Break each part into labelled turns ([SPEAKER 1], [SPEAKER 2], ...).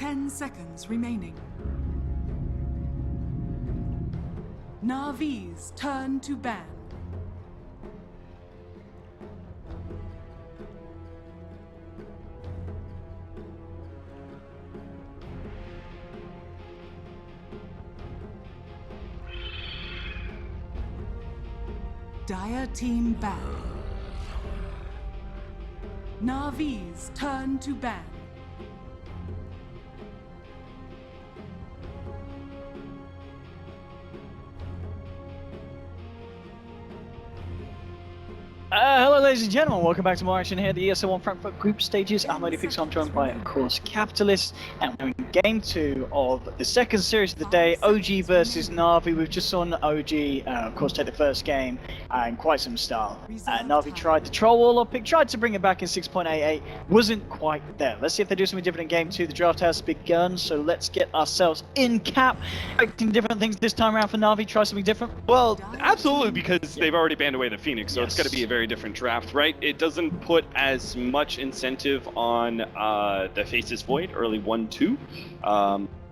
[SPEAKER 1] 10 seconds remaining. Navi's turn to ban. Dire team ban. Navi's turn to ban.
[SPEAKER 2] Hello ladies and gentlemen, welcome back to more action here at the ESL One Frankfurt group stages. I'm Natus, I'm joined by, of course, Capitalist, and we're in game 2 of the second series of the day, OG versus Na'Vi. We've just saw OG, of course, take the first game in quite some style. Na'Vi tried the troll wall pick, tried to bring it back in 6.88, wasn't quite there. Let's see if they do something different in game 2. The draft has begun, so let's get ourselves in cap. Expecting different things this time around for Na'Vi, try something different?
[SPEAKER 3] Well, absolutely, because they've already banned away the Phoenix, so it's going to be a very different draft, right? It doesn't put as much incentive on the Faces Void, early 1-2.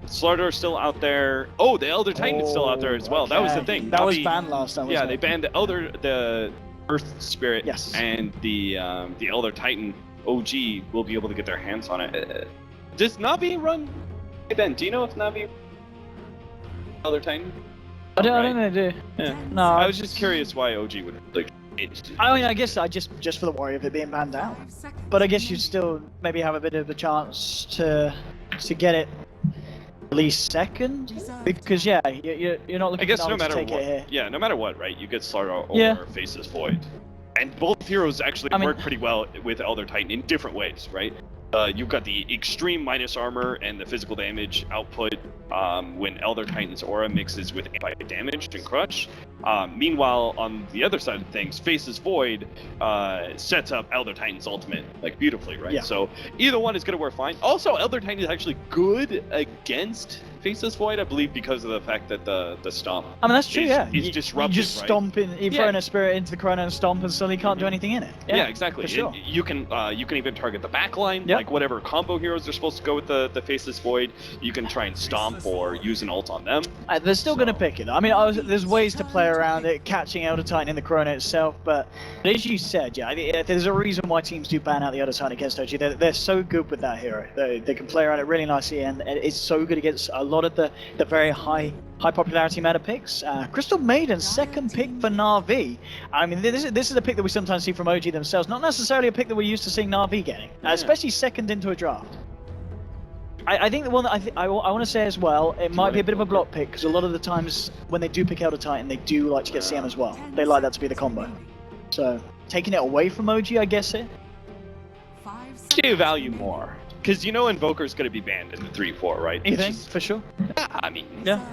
[SPEAKER 3] Slardor's still out there. Oh, the Elder Titan's still out there as well. Okay. That was the thing.
[SPEAKER 2] That was banned last time,
[SPEAKER 3] yeah, they banned the Earth Spirit,
[SPEAKER 2] yes,
[SPEAKER 3] and the Elder Titan. OG will be able to get their hands on it. Does Na'Vi run? Hey Ben, do you know if Na'Vi Elder Titan?
[SPEAKER 2] I don't think they do.
[SPEAKER 3] Yeah.
[SPEAKER 2] No,
[SPEAKER 3] I was just curious why OG would like.
[SPEAKER 2] I mean, I guess just for the worry of it being banned out. But I guess you'd still maybe have a bit of a chance to get it at least second, because yeah, you're not looking.
[SPEAKER 3] I guess
[SPEAKER 2] for
[SPEAKER 3] no matter
[SPEAKER 2] to take
[SPEAKER 3] what,
[SPEAKER 2] it here.
[SPEAKER 3] yeah, no matter what, right? You get Slardor or Faces Void, and both heroes actually work pretty well with Elder Titan in different ways, right? You've got the extreme minus armor and the physical damage output when Elder Titan's aura mixes with anti-damage and crush. Meanwhile, on the other side of things, Faces Void sets up Elder Titan's ultimate like beautifully, right?
[SPEAKER 2] Yeah.
[SPEAKER 3] So either one is going to work fine. Also, Elder Titan is actually good against Faces Void, I believe, because of the fact that the stomp.
[SPEAKER 2] I mean, that's true.
[SPEAKER 3] Is disruptive.
[SPEAKER 2] You just stomp in, you throw in a spirit into the chrono and stomp, and suddenly you can't do anything in it.
[SPEAKER 3] Yeah, exactly.
[SPEAKER 2] For sure.
[SPEAKER 3] You can even target the backline, like whatever combo heroes are supposed to go with the Faceless Void. You can try and stomp or use an ult on them.
[SPEAKER 2] They're still going to pick it. I mean, there's ways to play around it, catching Elder Titan in the chrono itself, but as you said, yeah, there's a reason why teams do ban out the Elder Titan against OG. They're so good with that hero. They can play around it really nicely, and it's so good against a lot of the very high popularity meta picks. Crystal Maiden, second pick for Na'Vi. I mean, this is a pick that we sometimes see from OG themselves, not necessarily a pick that we're used to seeing Na'Vi getting, especially second into a draft. I think the one that I want to say as well, it might be a bit of a block pick, because a lot of the times when they do pick Elder Titan, they do like to get CM as well. They like that to be the combo. So, taking it away from OG, I guess it.
[SPEAKER 3] Do value more. Because you know Invoker's going to be banned in the 3-4, right?
[SPEAKER 2] You think? For sure?
[SPEAKER 3] I mean,
[SPEAKER 2] yeah.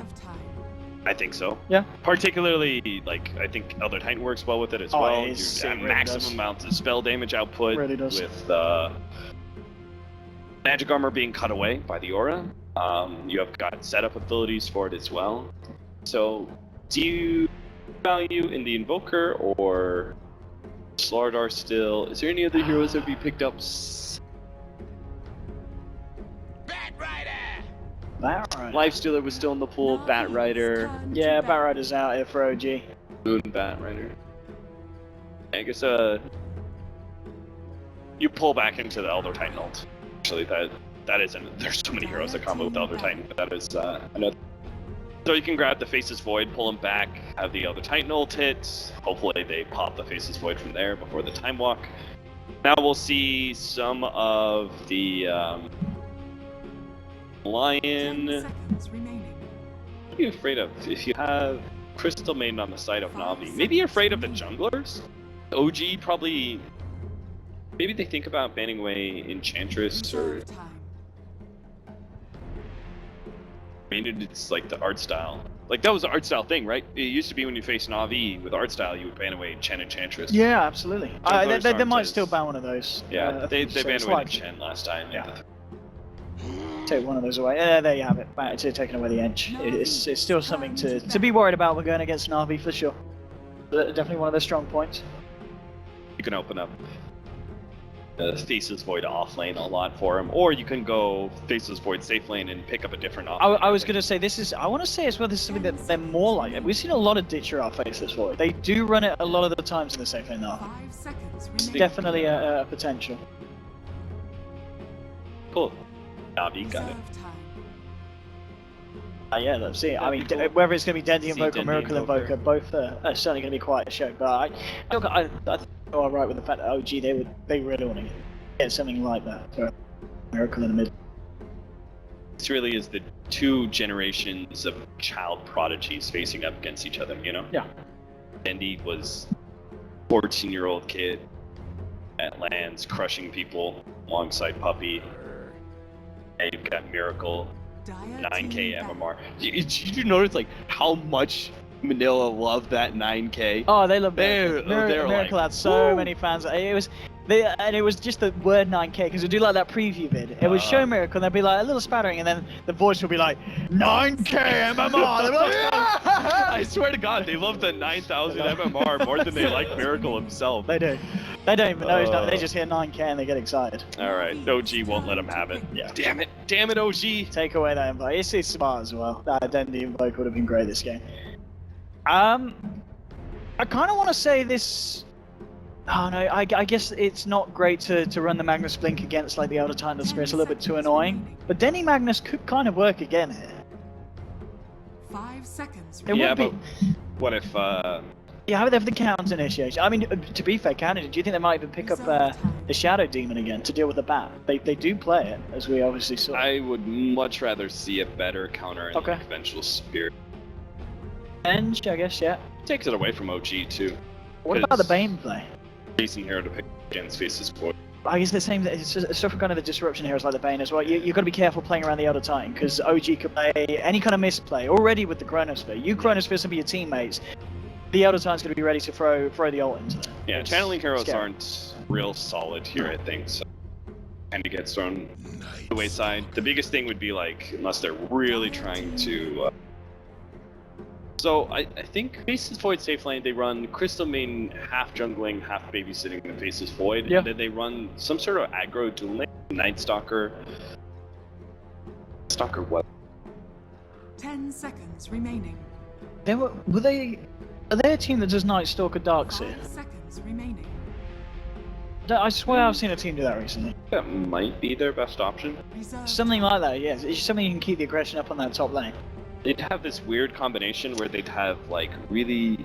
[SPEAKER 3] I think so.
[SPEAKER 2] Yeah.
[SPEAKER 3] Particularly, like, I think Elder Titan works well with it as well. You have maximum amounts of spell damage output with magic armor being cut away by the aura. You have got setup abilities for it as well. So, do you value in the Invoker or Slardor still? Is there any other heroes that would be picked up? Lifestealer was still in the pool. Bat Rider.
[SPEAKER 2] Yeah, Bat Rider's out here for OG.
[SPEAKER 3] Moon Bat Rider. I guess you pull back into the Elder Titan ult. Actually, that isn't. There's so many heroes that combo with Elder Titan, but that is another. So you can grab the Faces Void, pull him back, have the Elder Titan ult hit. Hopefully they pop the Faces Void from there before the time walk. Now we'll see some of the Lion. What are you afraid of? If you have Crystal Maiden on the side of Na'Vi, maybe you're afraid of the junglers? OG probably. Maybe they think about banning away Enchantress, or maybe it's like the art style. Like that was the art style thing, right? It used to be when you face Na'Vi with art style, you would ban away Enchantress.
[SPEAKER 2] Yeah, absolutely. They might still ban one of those.
[SPEAKER 3] Yeah, they banned away Chen last time.
[SPEAKER 2] Yeah. Take one of those away. There you have it. Back to taking away the edge. It's still something to be worried about. We're going against Na'Vi for sure. Definitely one of their strong points.
[SPEAKER 3] You can open up. Faceless Void off lane a lot for him, or you can go Faceless Void safe lane and pick up a different off.
[SPEAKER 2] I was going to say this is. I want to say as well. This is something that they're more like. We've seen a lot of Ditcher off Faceless Void. They do run it a lot of the times in the safe lane now.
[SPEAKER 1] 5 seconds
[SPEAKER 2] It's
[SPEAKER 1] remaining.
[SPEAKER 2] definitely a potential.
[SPEAKER 3] Cool. Navi got it.
[SPEAKER 1] Reserve time.
[SPEAKER 2] Yeah, let's see. I mean,
[SPEAKER 3] Cool.
[SPEAKER 2] whether it's going to be Dendy
[SPEAKER 3] See
[SPEAKER 2] Invoker or
[SPEAKER 3] Dendy
[SPEAKER 2] Miracle
[SPEAKER 3] Invoker.
[SPEAKER 2] Invoker, both are certainly going to be quite a show. But I think they're all right with the fact that OG they really want to get something like that for Miracle in the mid.
[SPEAKER 3] This really is the two generations of child prodigies facing up against each other, you know?
[SPEAKER 2] Yeah.
[SPEAKER 3] Andy was 14-year-old kid at lands crushing people alongside Puppy. And you've got Miracle,
[SPEAKER 1] Dire
[SPEAKER 3] 9k
[SPEAKER 1] team back.
[SPEAKER 3] MMR. Did you notice like how much Manila loved that 9k?
[SPEAKER 2] Oh, they love
[SPEAKER 3] They're-
[SPEAKER 2] Miracle.
[SPEAKER 3] they're
[SPEAKER 2] Miracle
[SPEAKER 3] like,
[SPEAKER 2] had so
[SPEAKER 3] woo.
[SPEAKER 2] many fans. It was just the word 9k because we do like that preview vid. It would show Miracle and there'd be like a little spattering and then the voice would be like 9k MMR. They'd be like, "Yeah!"
[SPEAKER 3] I swear to God, they love the 9,000 MMR more than they like Miracle himself.
[SPEAKER 2] They do. They don't even know he's not. They just hear 9k and they get excited.
[SPEAKER 3] All right, OG won't let him have it.
[SPEAKER 2] Yeah.
[SPEAKER 3] Damn it, OG.
[SPEAKER 2] Take away that invite. It's smart as well. That identity invoke would have been great this game. I kind of want to say this. Oh no, I guess it's not great to run the Magnus Blink against like the Elder Titan Spirit. It's a little bit too annoying. But Denny Magnus could kind of work again here.
[SPEAKER 1] 5 seconds
[SPEAKER 2] It
[SPEAKER 1] remaining.
[SPEAKER 3] Yeah,
[SPEAKER 2] would
[SPEAKER 3] but
[SPEAKER 2] be.
[SPEAKER 3] what if
[SPEAKER 2] Yeah, how would they have the counter initiation? I mean, to be fair, Canada, do you think they might even pick up the Shadow Demon again to deal with the bat? They do play it, as we obviously saw.
[SPEAKER 3] I would much rather see a better counter in
[SPEAKER 2] Okay.
[SPEAKER 3] the conventional spirit.
[SPEAKER 2] Bench, I guess, yeah.
[SPEAKER 3] Takes it away from OG too.
[SPEAKER 2] What about the Bane play?
[SPEAKER 3] Decent hero to pick against Faceless Void.
[SPEAKER 2] I guess the same. It's sort of kind of the disruption heroes like the Bane as well. You've got to be careful playing around the Elder Titan because OG could play any kind of misplay already with the Chronosphere. You Chronosphere some of your teammates. The Elder Titan's going to be ready to throw the ult into there.
[SPEAKER 3] Yeah,
[SPEAKER 2] It's
[SPEAKER 3] channeling heroes
[SPEAKER 2] scary.
[SPEAKER 3] aren't real solid here, I think. So kind of gets thrown to the wayside. The biggest thing would be like, unless they're really trying to. So I think Faceless Void safe lane, they run Crystal main half jungling, half babysitting the Faceless Void,
[SPEAKER 2] Yeah.
[SPEAKER 3] and then they run some sort of aggro dual lane, Night Stalker. Stalker what?
[SPEAKER 1] 10 seconds remaining.
[SPEAKER 2] Are they a team that does Night Stalker Darkseer?
[SPEAKER 1] 5 seconds remaining.
[SPEAKER 2] I swear I've seen a team do that recently.
[SPEAKER 3] That might be their best option.
[SPEAKER 1] Reserve
[SPEAKER 2] Something like that, yeah. It's just something you can keep the aggression up on that top lane.
[SPEAKER 3] They'd have this weird combination where they'd have like really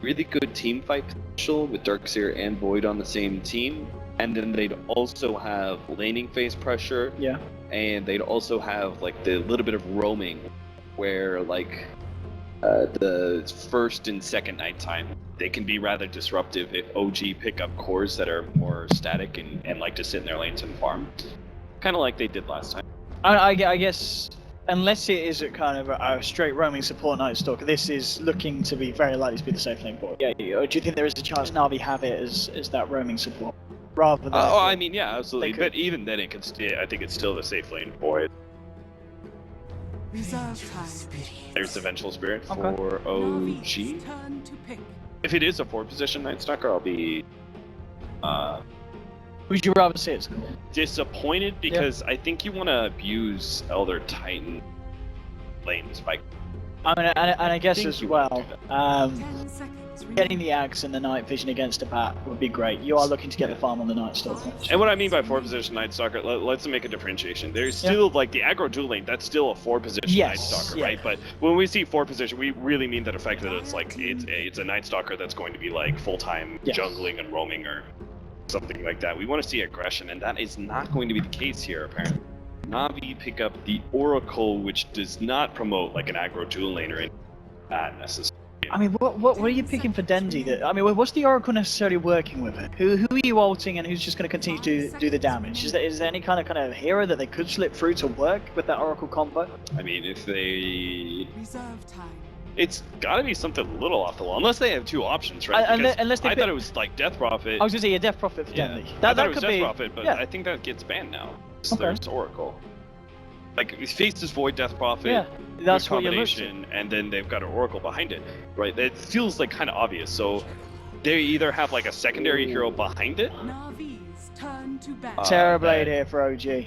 [SPEAKER 3] good team fight potential with Darkseer and Void on the same team, and then they'd also have laning phase pressure,
[SPEAKER 2] Yeah.
[SPEAKER 3] and they'd also have like the little bit of roaming, where like the first and second nighttime they can be rather disruptive if OG pick up cores that are more static and like to sit in their lanes and farm, kind of like they did last time.
[SPEAKER 2] I guess, unless it is a kind of a straight roaming support Night Stalker, this is looking to be very likely to be the safe lane for it. Yeah, or do you think there is a chance Na'Vi have it as that roaming support? Rather than...
[SPEAKER 3] I mean, yeah, absolutely.
[SPEAKER 2] They could.
[SPEAKER 3] But even then, it could. I think it's still the safe lane for it.
[SPEAKER 1] Reserve time.
[SPEAKER 3] There's the Vengeful Spirit
[SPEAKER 2] Okay.
[SPEAKER 3] for OG.
[SPEAKER 1] Navi's turn to pick.
[SPEAKER 3] If it is a 4-position Night Stalker, I'll be
[SPEAKER 2] Would you rather see it?
[SPEAKER 3] disappointed because I think you want to abuse Elder Titan lanes by
[SPEAKER 2] I mean, and I guess
[SPEAKER 3] think
[SPEAKER 2] as
[SPEAKER 3] you
[SPEAKER 2] well,
[SPEAKER 1] 10 seconds remaining.
[SPEAKER 2] getting the Axe and the Night Vision against a bat would be great. You are looking to get the farm on the Night Stalker.
[SPEAKER 3] And what I mean by 4-position Night Stalker, let's make a differentiation. There's still like the aggro dual lane, that's still a 4-position Night
[SPEAKER 2] Yes,
[SPEAKER 3] Stalker,
[SPEAKER 2] yeah.
[SPEAKER 3] right? But when we see 4-position, we really mean the fact that it's like it's a Night Stalker that's going to be like full-time
[SPEAKER 2] Yes.
[SPEAKER 3] jungling and roaming or something like that. We want to see aggression, and that is not going to be the case here apparently. Na'Vi pick up the Oracle, which does not promote like an aggro dual lane or anything like that necessarily.
[SPEAKER 2] I mean, what are you picking for Dendy? I mean, what's the Oracle necessarily working with it? Who are you ulting and who's just going to continue to do the damage? Is there any kind of hero that they could slip through to work with that Oracle combo?
[SPEAKER 3] I mean, if they...
[SPEAKER 1] Reserve time.
[SPEAKER 3] It's got to be something a little off the wall, unless they have two options, right?
[SPEAKER 2] Unless they
[SPEAKER 3] I
[SPEAKER 2] pick-
[SPEAKER 3] thought it was like Death Prophet.
[SPEAKER 2] I was going to say, Death Prophet for
[SPEAKER 3] Yeah.
[SPEAKER 2] Dendy.
[SPEAKER 3] I
[SPEAKER 2] That
[SPEAKER 3] thought it was
[SPEAKER 2] could
[SPEAKER 3] Death
[SPEAKER 2] be...
[SPEAKER 3] Prophet, but
[SPEAKER 2] yeah.
[SPEAKER 3] I think that gets banned now. So
[SPEAKER 2] Okay.
[SPEAKER 3] there's Oracle. Like, Faceless Void, Death Prophet,
[SPEAKER 2] Yeah, that's
[SPEAKER 3] good
[SPEAKER 2] what you're looking.
[SPEAKER 3] combination, and then they've got an Oracle behind it, right? It feels like kind of obvious. So they either have like a secondary hero behind it,
[SPEAKER 1] Navi's turn to ban.
[SPEAKER 2] Terrorblade here for OG.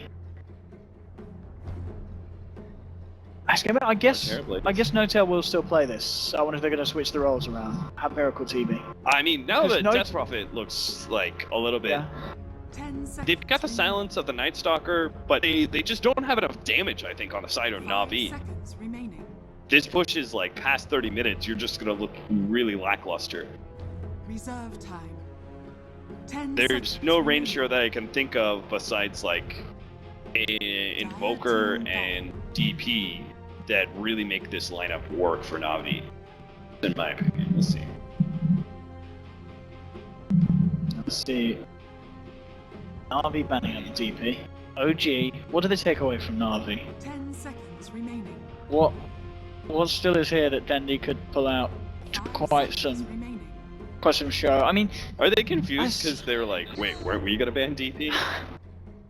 [SPEAKER 2] I guess Notail will still play this. I wonder if they're going to switch the roles around. Have Miracle TB.
[SPEAKER 3] I mean, now that Death Prophet looks like a little bit...
[SPEAKER 2] Yeah.
[SPEAKER 1] 10 seconds.
[SPEAKER 3] They've got the silence of the Night Stalker, but they just don't have enough damage, I think, on the side of
[SPEAKER 1] 5
[SPEAKER 3] Na'Vi.
[SPEAKER 1] seconds remaining.
[SPEAKER 3] This push is like past 30 minutes, you're just going to look really lackluster.
[SPEAKER 1] Reserve time. 10
[SPEAKER 3] There's
[SPEAKER 1] seconds
[SPEAKER 3] no
[SPEAKER 1] remaining.
[SPEAKER 3] range hero that I can think of besides like Invoker and DP that really make this lineup work for Na'Vi, in my opinion. Let's see.
[SPEAKER 2] Let's see. Na'Vi banning on the DP. OG, what do they take away from Na'Vi?
[SPEAKER 1] 10 seconds remaining.
[SPEAKER 2] What still is here that Dendi could pull out
[SPEAKER 1] 5
[SPEAKER 2] quite
[SPEAKER 1] seconds
[SPEAKER 2] some
[SPEAKER 1] remaining.
[SPEAKER 2] show? I mean,
[SPEAKER 3] Are they confused because they're like, wait, weren't we gonna ban DP?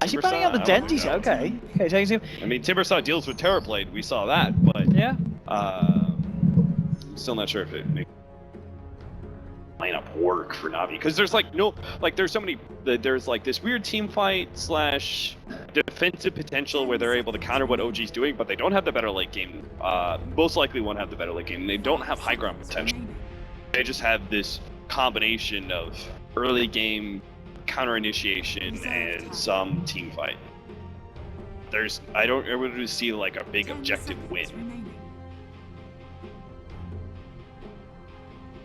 [SPEAKER 2] actually banning out the Dendis, okay. Okay, takes him.
[SPEAKER 3] I mean, Timbersaw deals with Terrorblade, we saw that, but
[SPEAKER 2] Yeah.
[SPEAKER 3] still not sure if it makes lineup work for Na'Vi because there's like there's so many, there's like this weird team fight / defensive potential where they're able to counter what OG's doing, but they don't have the better late game. Most likely won't have the better late game. They don't have high ground potential. They just have this combination of early game counter initiation and some team fight. I don't ever see like a big
[SPEAKER 1] 10
[SPEAKER 3] objective
[SPEAKER 1] seconds
[SPEAKER 3] win.
[SPEAKER 1] remaining.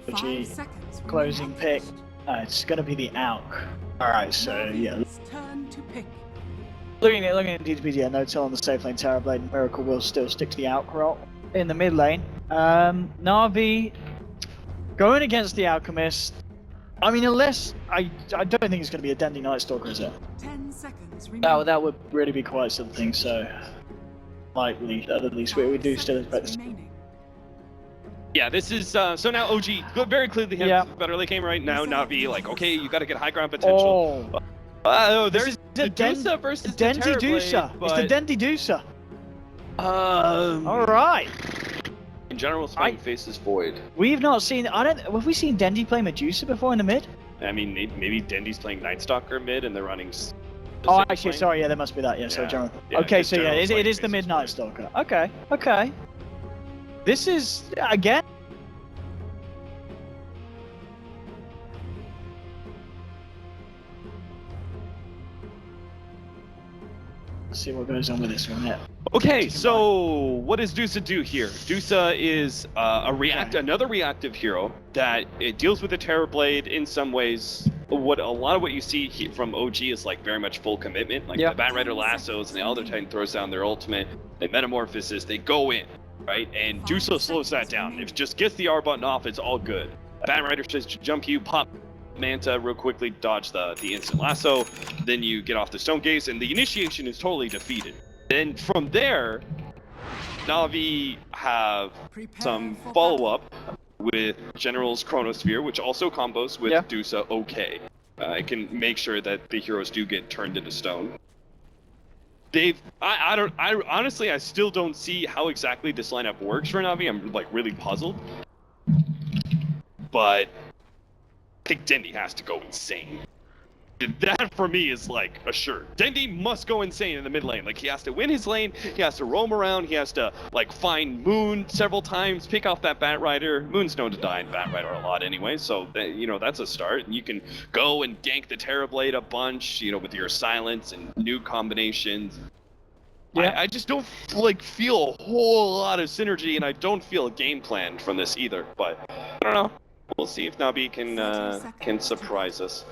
[SPEAKER 2] OG,
[SPEAKER 1] 5 seconds
[SPEAKER 2] closing
[SPEAKER 1] remaining.
[SPEAKER 2] pick. It's gonna be the Alk. Alright, so yeah.
[SPEAKER 1] Navi's turn to pick.
[SPEAKER 2] Looking at DTP, yeah, Notail on the safe lane, Terrorblade and Miracle will still stick to the Alk role. In the mid lane, Na'Vi going against the Alchemist. I mean, unless I don't think it's going to be a Dendi Night Stalker, is it?
[SPEAKER 1] 10 seconds remaining.
[SPEAKER 2] That would really be quite something. So, likely that at least we do still expect this.
[SPEAKER 3] Yeah, this is so now OG very clearly has better late game right now. Na'Vi like, okay, you got to get high ground potential. There's the Dusa versus the
[SPEAKER 2] Dendi Dusa. It's the Dendi Dusa. All right.
[SPEAKER 3] In general, Spain faces Void.
[SPEAKER 2] We've not seen. Have we seen Dendi play Medusa before in the mid?
[SPEAKER 3] I mean, maybe Dendi's playing Night Stalker mid, and they're running.
[SPEAKER 2] Oh, actually, sorry. Yeah, there must be that. Yeah, so general.
[SPEAKER 3] Yeah,
[SPEAKER 2] okay, so yeah, it is the
[SPEAKER 3] faces
[SPEAKER 2] mid Night
[SPEAKER 3] Void.
[SPEAKER 2] Stalker. Okay, okay. This is again. Let's see what goes on with this one here.
[SPEAKER 3] Okay, so what does Dusa do here? Dusa is another reactive hero that it deals with the Terrorblade in some ways. A lot of what you see from OG is like very much full commitment. Like the Batrider lassos and the Elder Titan throws down their ultimate, they metamorphosis, they go in, right? And Dusa slows that down. If it just gets the R button off, it's all good. Batrider says jump you, pop Manta real quickly, dodge the instant lasso, then you get off the Stone Gaze, and the initiation is totally defeated. Then from there, Na'Vi have some follow-up with General's Chronosphere, which also combos with Dusa okay. It can make sure that the heroes do get turned into stone. Honestly, I still don't see how exactly this lineup works for Na'Vi. I'm like really puzzled. But I think Dendi has to go insane. That for me is like a sure. Dendi must go insane in the mid lane. Like he has to win his lane, he has to roam around, he has to like find Moon several times, pick off that Batrider. Moon's known to die in Batrider a lot anyway, so that's a start. And you can go and gank the Terrorblade a bunch, with your silence and new combinations. Yeah, I just don't feel a whole lot of synergy, and I don't feel a game plan from this either. But I don't know. We'll see if Na'Vi can surprise us.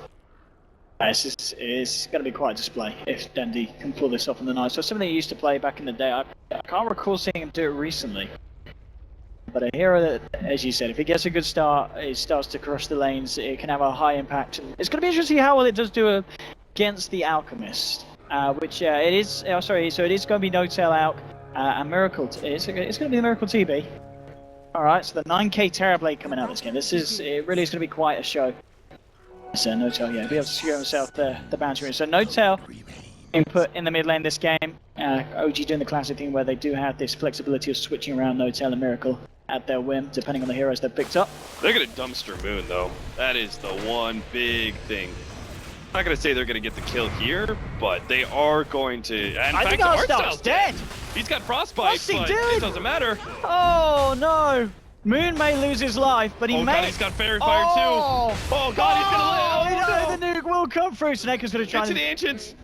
[SPEAKER 2] It's going to be quite a display if Dendi can pull this off in the night. So something he used to play back in the day. I can't recall seeing him do it recently. But a hero that, as you said, if he gets a good start, it starts to crush the lanes. It can have a high impact. It's going to be interesting to see how well it does do against the Alchemist, which it is. Oh, sorry. So it is going to be No-Tail Alch and Miracle. It's going to be the Miracle TB. All right. So the 9K Terrorblade coming out this game. It really is going to be quite a show. So No-Tail, be able to secure himself the bounty ring. So No-Tail input in the mid lane this game. OG doing the classic thing where they do have this flexibility of switching around No-Tail and Miracle at their whim, depending on the heroes they've picked up.
[SPEAKER 3] They're gonna dumpster Moon though. That is the one big thing. I'm not gonna say they're gonna get the kill here, but they are going to. And
[SPEAKER 2] I think Artstyle's dead.
[SPEAKER 3] He's got frostbite,
[SPEAKER 2] What's he
[SPEAKER 3] but
[SPEAKER 2] doing?
[SPEAKER 3] it doesn't matter.
[SPEAKER 2] Oh no! Moon may lose his life, but he
[SPEAKER 3] Oh
[SPEAKER 2] may.
[SPEAKER 3] god, he's got fairy fire too. Oh god, he's gonna live.
[SPEAKER 2] Oh, no, the nuke will come through. Snaker's gonna try
[SPEAKER 3] Get to the
[SPEAKER 2] and
[SPEAKER 3] ancients.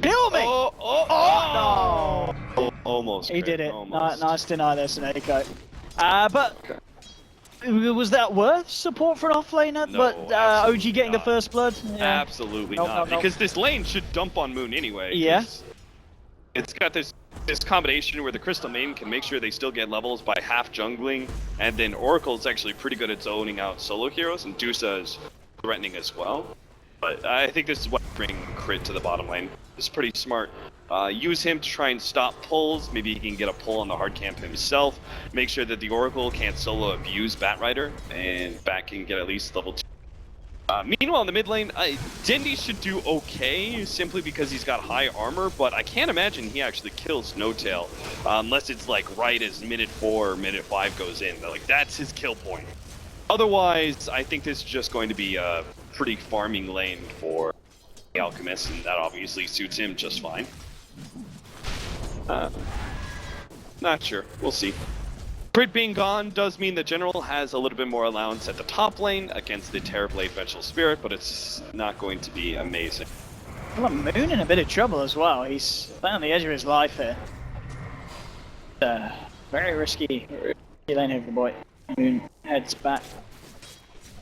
[SPEAKER 2] kill me.
[SPEAKER 3] Oh,
[SPEAKER 2] no!
[SPEAKER 3] Almost.
[SPEAKER 2] He did it.
[SPEAKER 3] Almost.
[SPEAKER 2] Nice deny there, Snako. But was that worth support for an offlaner?
[SPEAKER 3] No,
[SPEAKER 2] but OG
[SPEAKER 3] absolutely
[SPEAKER 2] getting the
[SPEAKER 3] not.
[SPEAKER 2] first blood? Yeah.
[SPEAKER 3] Absolutely
[SPEAKER 2] Nope,
[SPEAKER 3] not.
[SPEAKER 2] nope, nope.
[SPEAKER 3] Because this lane should dump on Moon anyway.
[SPEAKER 2] Yeah.
[SPEAKER 3] 'cause It's got this combination where the Crystal Main can make sure they still get levels by half jungling, and then Oracle's actually pretty good at zoning out solo heroes, and Dusa is threatening as well. But I think this is what bring Crit to the bottom lane. It's pretty smart. Use him to try and stop pulls. Maybe he can get a pull on the hard camp himself. Make sure that the Oracle can't solo abuse Batrider, and Bat can get at least level 2. Meanwhile, in the mid lane, Dendi should do okay, simply because he's got high armor, but I can't imagine he actually kills No Tail, unless it's like right as minute 4 or minute 5 goes in. Like, that's his kill point. Otherwise, I think this is just going to be a pretty farming lane for the Alchemist, and that obviously suits him just fine. Not sure. We'll see. Crit being gone does mean the General has a little bit more allowance at the top lane against the Terrorblade Vengeful Spirit, but it's not going to be amazing.
[SPEAKER 2] Well, Moon in a bit of trouble as well. He's on the edge of his life here. Very risky lane here for the boy. Moon heads back.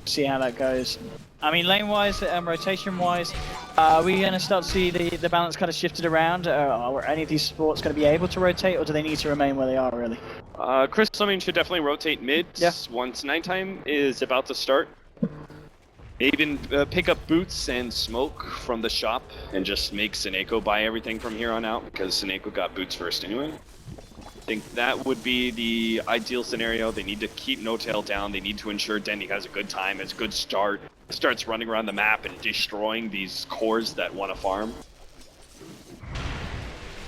[SPEAKER 2] See how that goes. I mean, lane-wise, rotation-wise, are we going to start to see the balance kind of shifted around? Are any of these supports going to be able to rotate, or do they need to remain where they are, really?
[SPEAKER 3] Crystal Main should definitely rotate mid once nighttime is about to start. Even pick up boots and smoke from the shop and just make Sineko buy everything from here on out, because Sineko got boots first anyway. I think that would be the ideal scenario. They need to keep No Tail down. They need to ensure Dendi has a good time, has a good start, starts running around the map and destroying these cores that want to farm.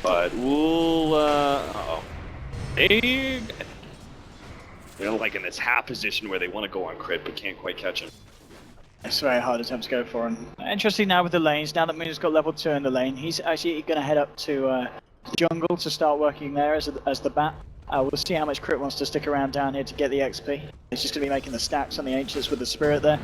[SPEAKER 3] But we'll, they're like in this half position where they want to go on Crit but can't quite catch him.
[SPEAKER 2] It's a very hard attempt to go for him. Interesting now with the lanes. Now that Moon's got level 2 in the lane, he's actually going to head up to jungle to start working there as the bat. We'll see how much Crit wants to stick around down here to get the XP. He's just going to be making the stacks on the Ancients with the Spirit there.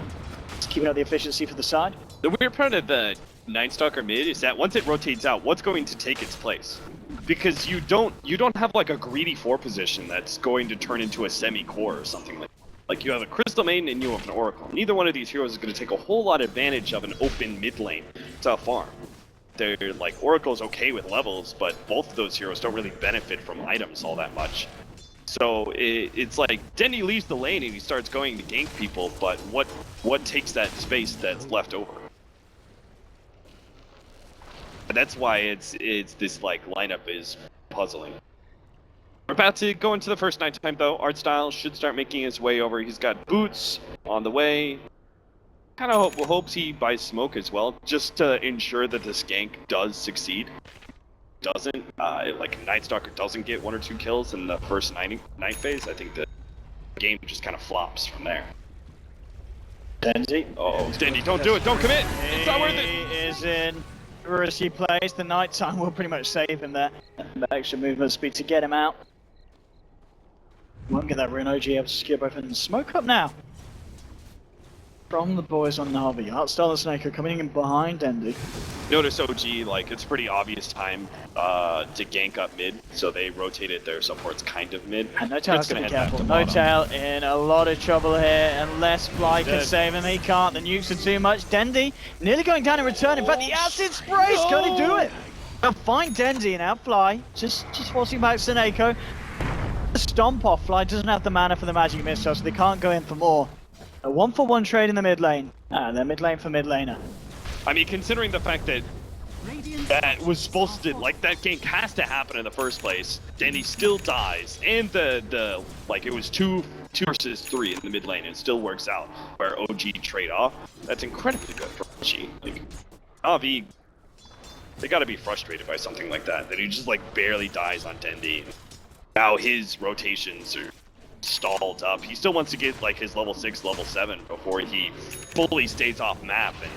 [SPEAKER 2] Just keeping up the efficiency for the side.
[SPEAKER 3] The weird part of the Nightstalker mid is that once it rotates out, what's going to take its place? Because you don't have like a greedy 4 position that's going to turn into a semi-core or something like that. Like, you have a Crystal Main and you have an Oracle. Neither one of these heroes is going to take a whole lot of advantage of an open mid lane to farm. They're like, Oracle's okay with levels, but both of those heroes don't really benefit from items all that much. So it's like, Dendi leaves the lane and he starts going to gank people, but what takes that space that's left over? And that's why it's this like lineup is puzzling. We're about to go into the first nighttime though. Artstyle should start making his way over. He's got boots on the way. Kind of hopes he buys smoke as well, just to ensure that this gank does succeed. Doesn't, like Nightstalker doesn't get 1 or 2 kills in the first night phase, I think the game just kind of flops from there.
[SPEAKER 2] Dendi.
[SPEAKER 3] Oh, Dendi, don't do it, don't commit! It's not worth it!
[SPEAKER 2] He is in risky place. The nighttime will pretty much save him there. The extra movement speed to get him out. Won't get that Rune OG able to secure both and smoke up now. From the boys on Navi. Artstyle and Snake coming in behind Dendi.
[SPEAKER 3] Notice OG, like, it's pretty obvious time to gank up mid, so they rotated their supports kind of mid.
[SPEAKER 2] And No Tail has to be
[SPEAKER 3] gonna head back
[SPEAKER 2] careful.
[SPEAKER 3] to
[SPEAKER 2] No
[SPEAKER 3] bottom.
[SPEAKER 2] Tail in a lot of trouble here, unless Fly can
[SPEAKER 3] Dead.
[SPEAKER 2] save him. He can't. The nukes are too much. Dendi nearly going down in return. In fact, the acid spray's going to do it. They'll find Dendi now. Fly just forcing back Sineko. The stomp off. Fly doesn't have the mana for the magic missile, so they can't go in for more. A 1-for-1 trade in the mid lane. They're mid lane for mid laner.
[SPEAKER 3] I mean, considering the fact that that was supposed to, like, that gank has to happen in the first place, Dendi still dies, and the like, it was 2 versus 3 in the mid lane, and it still works out, where OG trade off. That's incredibly good for OG. Like, Navi, they gotta be frustrated by something like that he just, like, barely dies on Dendi. Now his rotations are stalled up. He still wants to get like his level 6, level 7 before he fully stays off map, and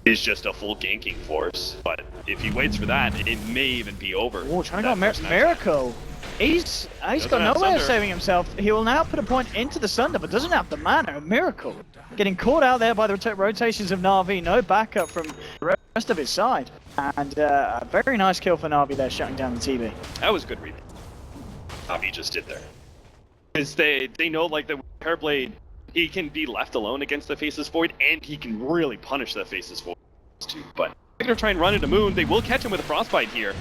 [SPEAKER 3] is just a full ganking force. But if he waits for that, it may even be over.
[SPEAKER 2] Oh, trying to go Miracle. He's got no way of saving himself. He will now put a point into the Sunder, but doesn't have the mana. Miracle. Getting caught out there by the rotations of Na'Vi. No backup from the rest of his side. And a very nice kill for Na'Vi there, shutting down the TV.
[SPEAKER 3] That was good read. Na'Vi just did there. Because they know, like, the Hairblade, he can be left alone against the Faceless Void, and he can really punish the Faceless Void too. But they're going to try and run into Moon. They will catch him with a Frostbite here.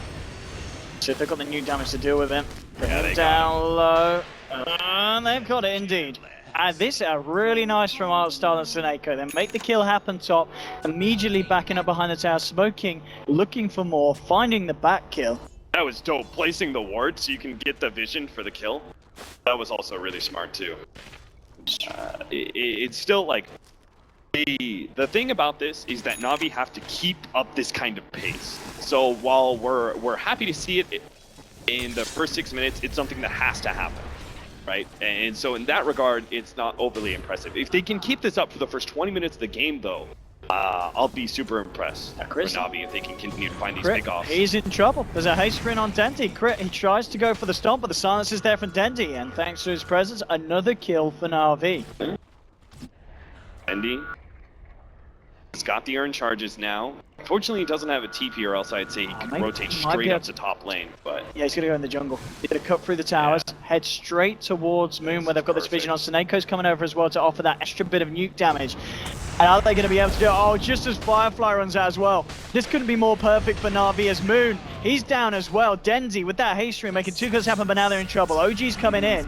[SPEAKER 2] So they've got the new damage to deal with him.
[SPEAKER 3] Yeah, they
[SPEAKER 2] down low. And they've got it indeed. And this is really nice from Artstar and Seneko. They make the kill happen top, immediately backing up behind the tower, smoking, looking for more, finding the back kill.
[SPEAKER 3] That was dope. Placing the ward so you can get the vision for the kill. That was also really smart too. It's still like the thing about this is that Na'Vi have to keep up this kind of pace. So while we're happy to see it in the first 6 minutes, it's something that has to happen, right? And so in that regard, it's not overly impressive. If they can keep this up for the first 20 minutes of the game, though, I'll be super impressed for Na'Vi if they can continue to find these pickoffs.
[SPEAKER 2] He's in trouble. There's a haste screen on Dendy. Crit, he tries to go for the stomp, but the silence is there from Dendy, and thanks to his presence, another kill for Na'Vi.
[SPEAKER 3] Dendy has got the earn charges now. Unfortunately, he doesn't have a TP, or else I'd say he could rotate straight up to top lane. But
[SPEAKER 2] yeah, he's gonna go in the jungle. He's gonna cut through the towers, head straight towards Moon, where they've got this vision on. Seneco's coming over as well to offer that extra bit of nuke damage. And are they going to be able to do it? Oh, just as Firefly runs out as well. This couldn't be more perfect for Na'Vi as Moon. He's down as well. Denzi with that haste stream making 2 kills happen, but now they're in trouble. OG's coming in,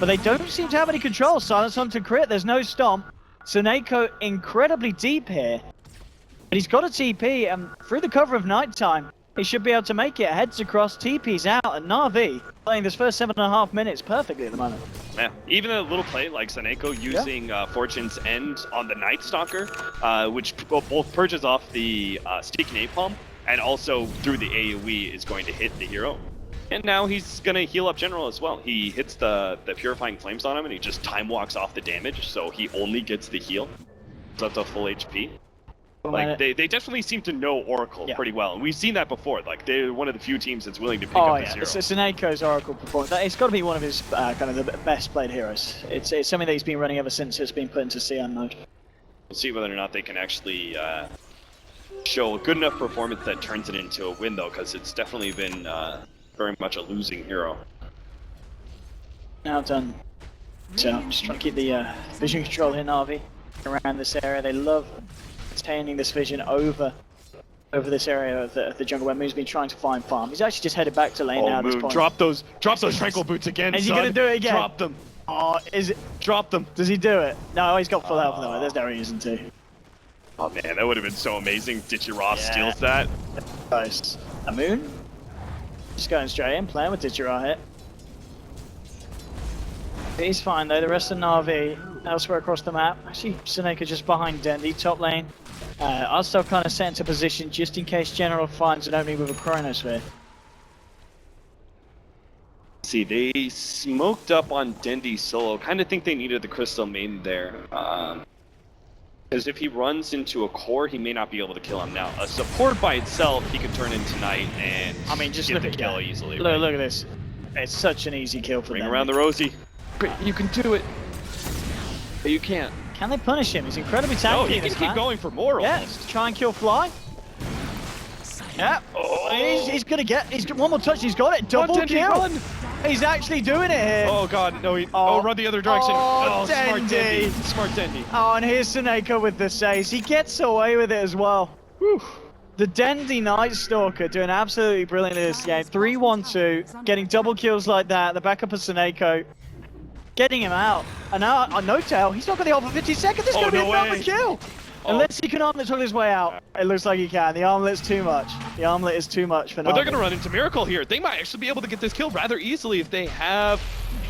[SPEAKER 2] but they don't seem to have any control. Silence onto Crit. There's no stomp. Seneko incredibly deep here. But he's got a TP, and through the cover of nighttime, he should be able to make it. Heads across, TP's out, and Na'Vi playing this first 7.5 minutes perfectly at the moment.
[SPEAKER 3] Yeah, even a little play like Seneko using Fortune's End on the Night Stalker, which both purges off the Stick Napalm, and also through the AoE is going to hit the hero. And now he's going to heal up General as well. He hits the Purifying Flames on him, and he just time walks off the damage, so he only gets the heal. It's up to full HP. Like, they definitely seem to know Oracle pretty well, and we've seen that before. Like, they're one of the few teams that's willing to pick up this hero.
[SPEAKER 2] It's Seneco's Oracle performance. It's got to be one of his kind of the best played heroes. It's something that he's been running ever since it's been put into CM mode.
[SPEAKER 3] We'll see whether or not they can actually show a good enough performance that turns it into a win, though, because it's definitely been very much a losing hero.
[SPEAKER 2] Now done. So I'm just trying to keep the vision control here, Na'Vi, around this area. They love maintaining this vision over this area of the jungle where Moon's been trying to find farm. He's actually just headed back to lane now at this point.
[SPEAKER 3] Drop those Tranquil Boots again,
[SPEAKER 2] Is he gonna do it again?
[SPEAKER 3] Drop them.
[SPEAKER 2] Oh, is it?
[SPEAKER 3] Drop them.
[SPEAKER 2] Does he do it? No, he's got full health though. There's no reason to.
[SPEAKER 3] Oh man, that would have been so amazing. Ditchy steals that.
[SPEAKER 2] Nice. A Moon? Just going straight in, playing with Ditchy here. He's fine though. The rest of Na'Vi elsewhere across the map. Actually, Seneka just behind Dendy, top lane. Artstar kind of set into position just in case General finds an opening with a Chronosphere.
[SPEAKER 3] See, they smoked up on Dendy solo. Kind of think they needed the Crystal Maiden there. Because if he runs into a core, he may not be able to kill him now. A support by itself, he could turn into Knight and
[SPEAKER 2] just
[SPEAKER 3] get the kill easily.
[SPEAKER 2] Look at this. It's such an easy kill for them.
[SPEAKER 3] Bring around the Rosie. You can do it. But you can't.
[SPEAKER 2] Can they punish him? He's incredibly tanky.
[SPEAKER 3] No, he can keep going for more almost.
[SPEAKER 2] Try and kill Fly. Yeah. Oh. He's gonna get. He's got one more touch. He's got it. Double kill. Run. He's actually doing it here.
[SPEAKER 3] Oh god, no. Run the other direction.
[SPEAKER 2] Oh,
[SPEAKER 3] smart Dendy. Smart Dendy.
[SPEAKER 2] Oh, and here's Seneko with the saves. He gets away with it as well. Whew. The Dendy Night Stalker doing absolutely brilliant in this game. 3-1-2, getting double kills like that. The backup of Seneko. Getting him out. And now on No Tail, he's not got the ult for 50 seconds. This is going to be another kill. Unless he can armlet his way out. It looks like he can. The armlet's too much. The armlet is too much for now.
[SPEAKER 3] But they're going to run into Miracle here. They might actually be able to get this kill rather easily if they have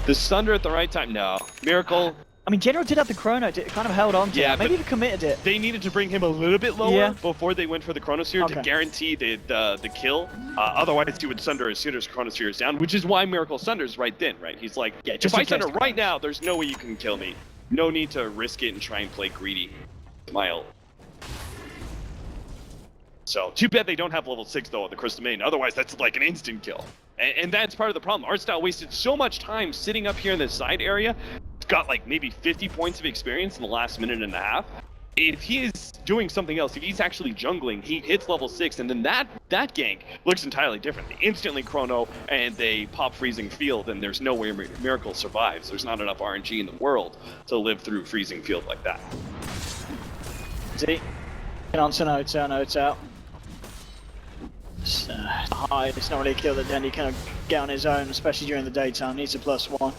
[SPEAKER 3] the Sunder at the right time. No. Miracle.
[SPEAKER 2] I mean, General did have the Chrono. It kind of held on to it. Maybe he committed it.
[SPEAKER 3] They needed to bring him a little bit lower before they went for the Chronosphere to guarantee the kill. Otherwise, he would Sunder as soon as Chronosphere is down, which is why Miracle Sunders right then, right? He's like, if I Sunder right now, there's no way you can kill me. No need to risk it and try and play greedy. My ult. So, too bad they don't have level 6 though on the Crystal Maiden, otherwise that's like an instant kill. And that's part of the problem. Artstyle wasted so much time sitting up here in this side area, got like maybe 50 points of experience in the last minute and a half. If he is doing something else, if he's actually jungling, he hits level 6, and then that gank looks entirely different. They instantly chrono, and they pop freezing field, and there's no way Miracle survives. There's not enough RNG in the world to live through freezing field like that.
[SPEAKER 2] See? Get on to Notes out. It's high, it's not really a kill that Dendy can get on his own, especially during the daytime. Needs a +1.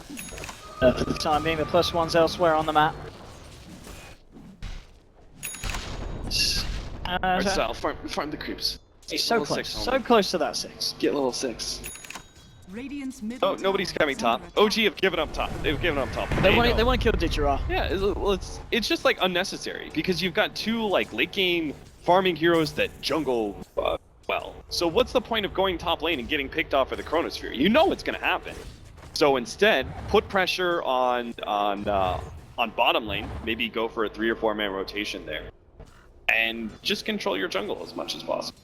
[SPEAKER 2] For the time being, the +1's elsewhere on the map.
[SPEAKER 3] Artstyle, farm the creeps.
[SPEAKER 2] He's so close to that 6.
[SPEAKER 3] Get level 6.
[SPEAKER 1] Radiant's mid
[SPEAKER 3] Oh, nobody's coming top. OG have given up top. They've given up top.
[SPEAKER 2] They want to kill Ditchera.
[SPEAKER 3] Yeah, it's just like unnecessary because you've got 2 like late game farming heroes that jungle well. So what's the point of going top lane and getting picked off for the Chronosphere? You know it's gonna happen. So instead, put pressure on bottom lane. Maybe go for a 3 or 4 man rotation there, and just control your jungle as much as possible.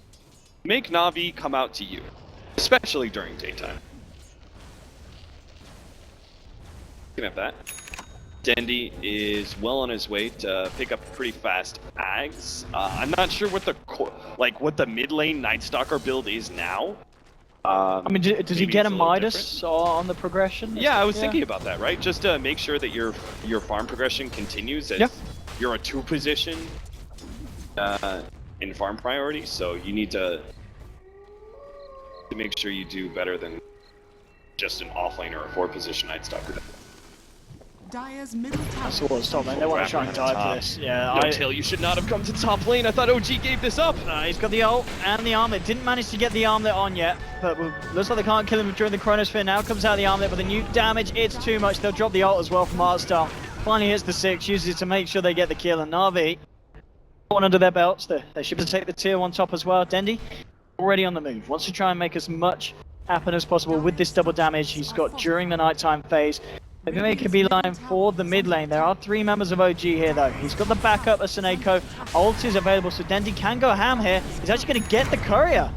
[SPEAKER 3] Make Na'Vi come out to you, especially during daytime. You can have that. Dendy is well on his way to pick up pretty fast Ags. I'm not sure what the mid lane Night Stalker build is now.
[SPEAKER 2] I mean, does he get a Midas on the progression?
[SPEAKER 3] Yeah, I was thinking about that, right? Just to make sure that your farm progression continues as you're a 2 position in farm priority, so you need to make sure you do better than just an offlane or a 4 position Night Stalker.
[SPEAKER 1] Dire's middle tower.
[SPEAKER 2] That's what it's top lane. They want to try and dive for this. Yeah,
[SPEAKER 3] Tail, you should not have come to top lane. I thought OG gave this up.
[SPEAKER 2] He's got the ult and the armlet. Didn't manage to get the armlet on yet, but looks like they can't kill him during the Chronosphere. Now comes out the armlet with the nuke damage. It's too much. They'll drop the ult as well from Artstyle. Finally hits the 6, uses it to make sure they get the kill. And Na'Vi, one under their belts. They should take the tier 1 top as well. Dendy, already on the move. Wants to try and make as much happen as possible with this double damage he's got during the nighttime phase. Maybe make a beeline for the mid lane. There are 3 members of OG here though. He's got the backup of Seneko. Ult is available, so Dendy can go ham here. He's actually going to get the courier.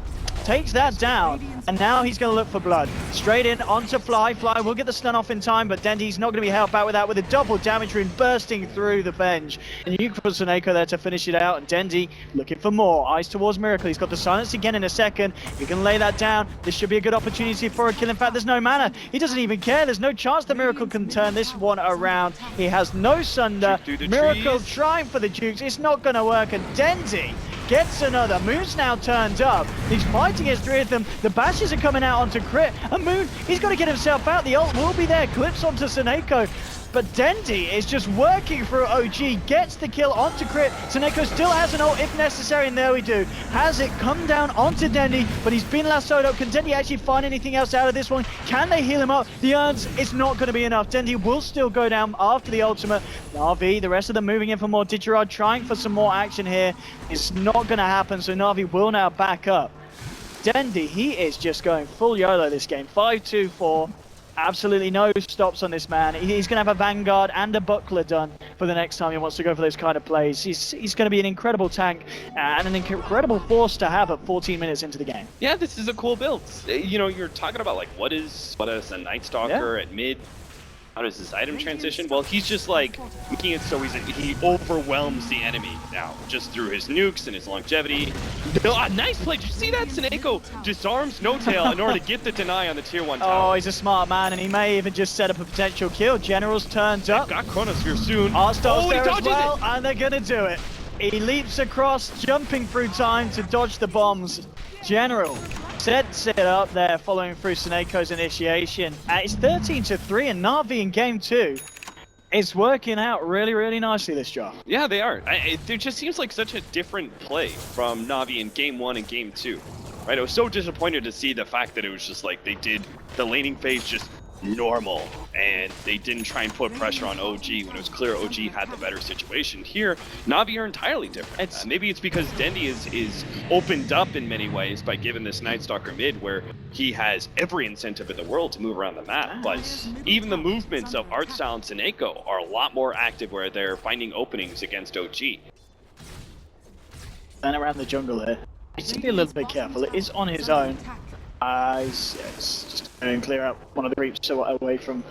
[SPEAKER 2] Takes that down, and now he's going to look for blood. Straight in onto Fly. Fly will get the stun off in time, but Dendy's not going to be helped out with that, with a double damage rune bursting through the bench. And you for Seneko there to finish it out, and Dendy looking for more. Eyes towards Miracle. He's got the silence again in a second. He can lay that down. This should be a good opportunity for a kill. In fact, there's no mana. He doesn't even care. There's no chance that Miracle can turn this one around. He has no Sunder. Miracle trying for the Jukes. It's not going to work, and Dendy gets another. Moon's now turned up. He's fighting against 3 of them. The bashes are coming out onto Crit. And Moon, he's got to get himself out. The ult will be there. Clips onto Seneko. But Dendy is just working through OG. Gets the kill onto Crit. Seneko still has an ult if necessary. And there we do. Has it come down onto Dendy. But he's been lassoed up. Can Dendy actually find anything else out of this one? Can they heal him up? The urns, it's not going to be enough. Dendy will still go down after the ultimate. Na'Vi, the rest of them moving in for more. Ditcherad trying for some more action here. It's not going to happen. So Na'Vi will now back up. Dendy, he is just going full YOLO this game. 5-2-4. Absolutely no stops on this man. He's going to have a Vanguard and a Buckler done for the next time he wants to go for those kind of plays. He's going to be an incredible tank and an incredible force to have at 14 minutes into the game.
[SPEAKER 3] Yeah, this is a cool build. You know, you're talking about like what is a Night Stalker at mid? How does this item transition? Well, he's just like making it so he overwhelms the enemy now, just through his nukes and his longevity. Nice play. Did you see that? Seneko disarms No Tail in order to get the deny on the tier 1 tower.
[SPEAKER 2] Oh, he's a smart man, and he may even just set up a potential kill. Generals turns up.
[SPEAKER 3] Got Chronosphere soon.
[SPEAKER 2] Artstyle's there as well, and they're gonna do it. He leaps across, jumping through time to dodge the bombs. General sets it up there, following through Seneko's initiation. It's 13-3, and Na'Vi in game 2 is working out really, really nicely this job.
[SPEAKER 3] Yeah, they are. It just seems like such a different play from Na'Vi in game 1 and game 2. Right? I was so disappointed to see the fact that it was just like they did the laning phase just normal, and they didn't try and put pressure on OG when it was clear OG had the better situation. Here, Na'Vi are entirely different. Maybe it's because Dendy is opened up in many ways by giving this Night Stalker mid, where he has every incentive in the world to move around the map. But even the movements of Artstyle and Seneko are a lot more active, where they're finding openings against OG.
[SPEAKER 2] And around the jungle here. needs to be a little bit careful. It is on his own. He's just going to clear out one of the creeps away from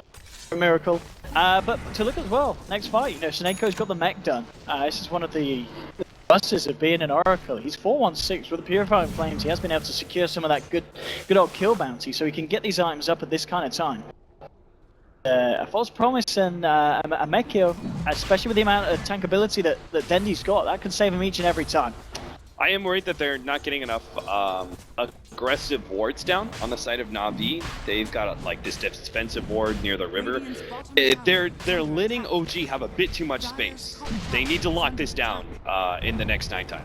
[SPEAKER 2] Miracle. But to look as well, next fight, you know, Sineko's got the mech done. This is one of the buses of being an Oracle. He's 4-1-6 with the Purifying Flames. He has been able to secure some of that good old kill bounty, so he can get these items up at this kind of time. A False Promise and a mech kill, especially with the amount of tankability that Dendi's got, that can save him each and every time.
[SPEAKER 3] I am worried that they're not getting enough aggressive wards down on the side of Na'Vi. They've got like this defensive ward near the river. They're letting OG have a bit too much space. They need to lock this down in the next nighttime.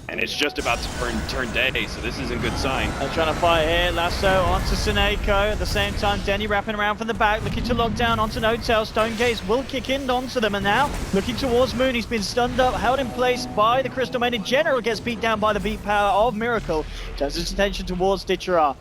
[SPEAKER 3] And it's just about to turn day, so this is a good sign.
[SPEAKER 2] They're trying to fight here. Lasso onto Sineko. At the same time, Denny wrapping around from the back, looking to lock down onto No-Tail. Stone Gaze will kick in onto them, and now looking towards Moon. He's been stunned up, held in place by the Crystal Main. In general, gets beat down by the beat power of Miracle. Turns his attention towards Ditchera.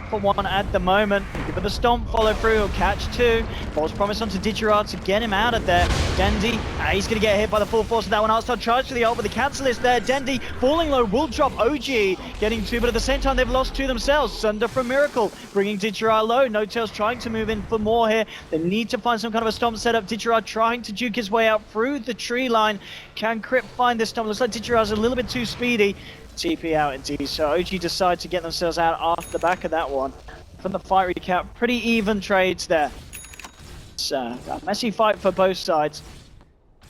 [SPEAKER 2] For one at the moment. Give it the stomp, follow through, he'll catch two. False Promise onto Ditchera to get him out of there. Dendi, he's going to get hit by the full force of that one. Artstar charge for the ult, but the cancel is there. Dendi falling low will drop OG, getting two, but at the same time they've lost two themselves. Sunder from Miracle, bringing Ditchera low. No-Tail's trying to move in for more here. They need to find some kind of a stomp setup. Ditchera trying to juke his way out through the tree line. Can Crypt find this stomp? Looks like Ditchera's a little bit too speedy. TP out indeed, so OG decide to get themselves out after the back of that one. From the fight recap, pretty even trades there. It's a messy fight for both sides.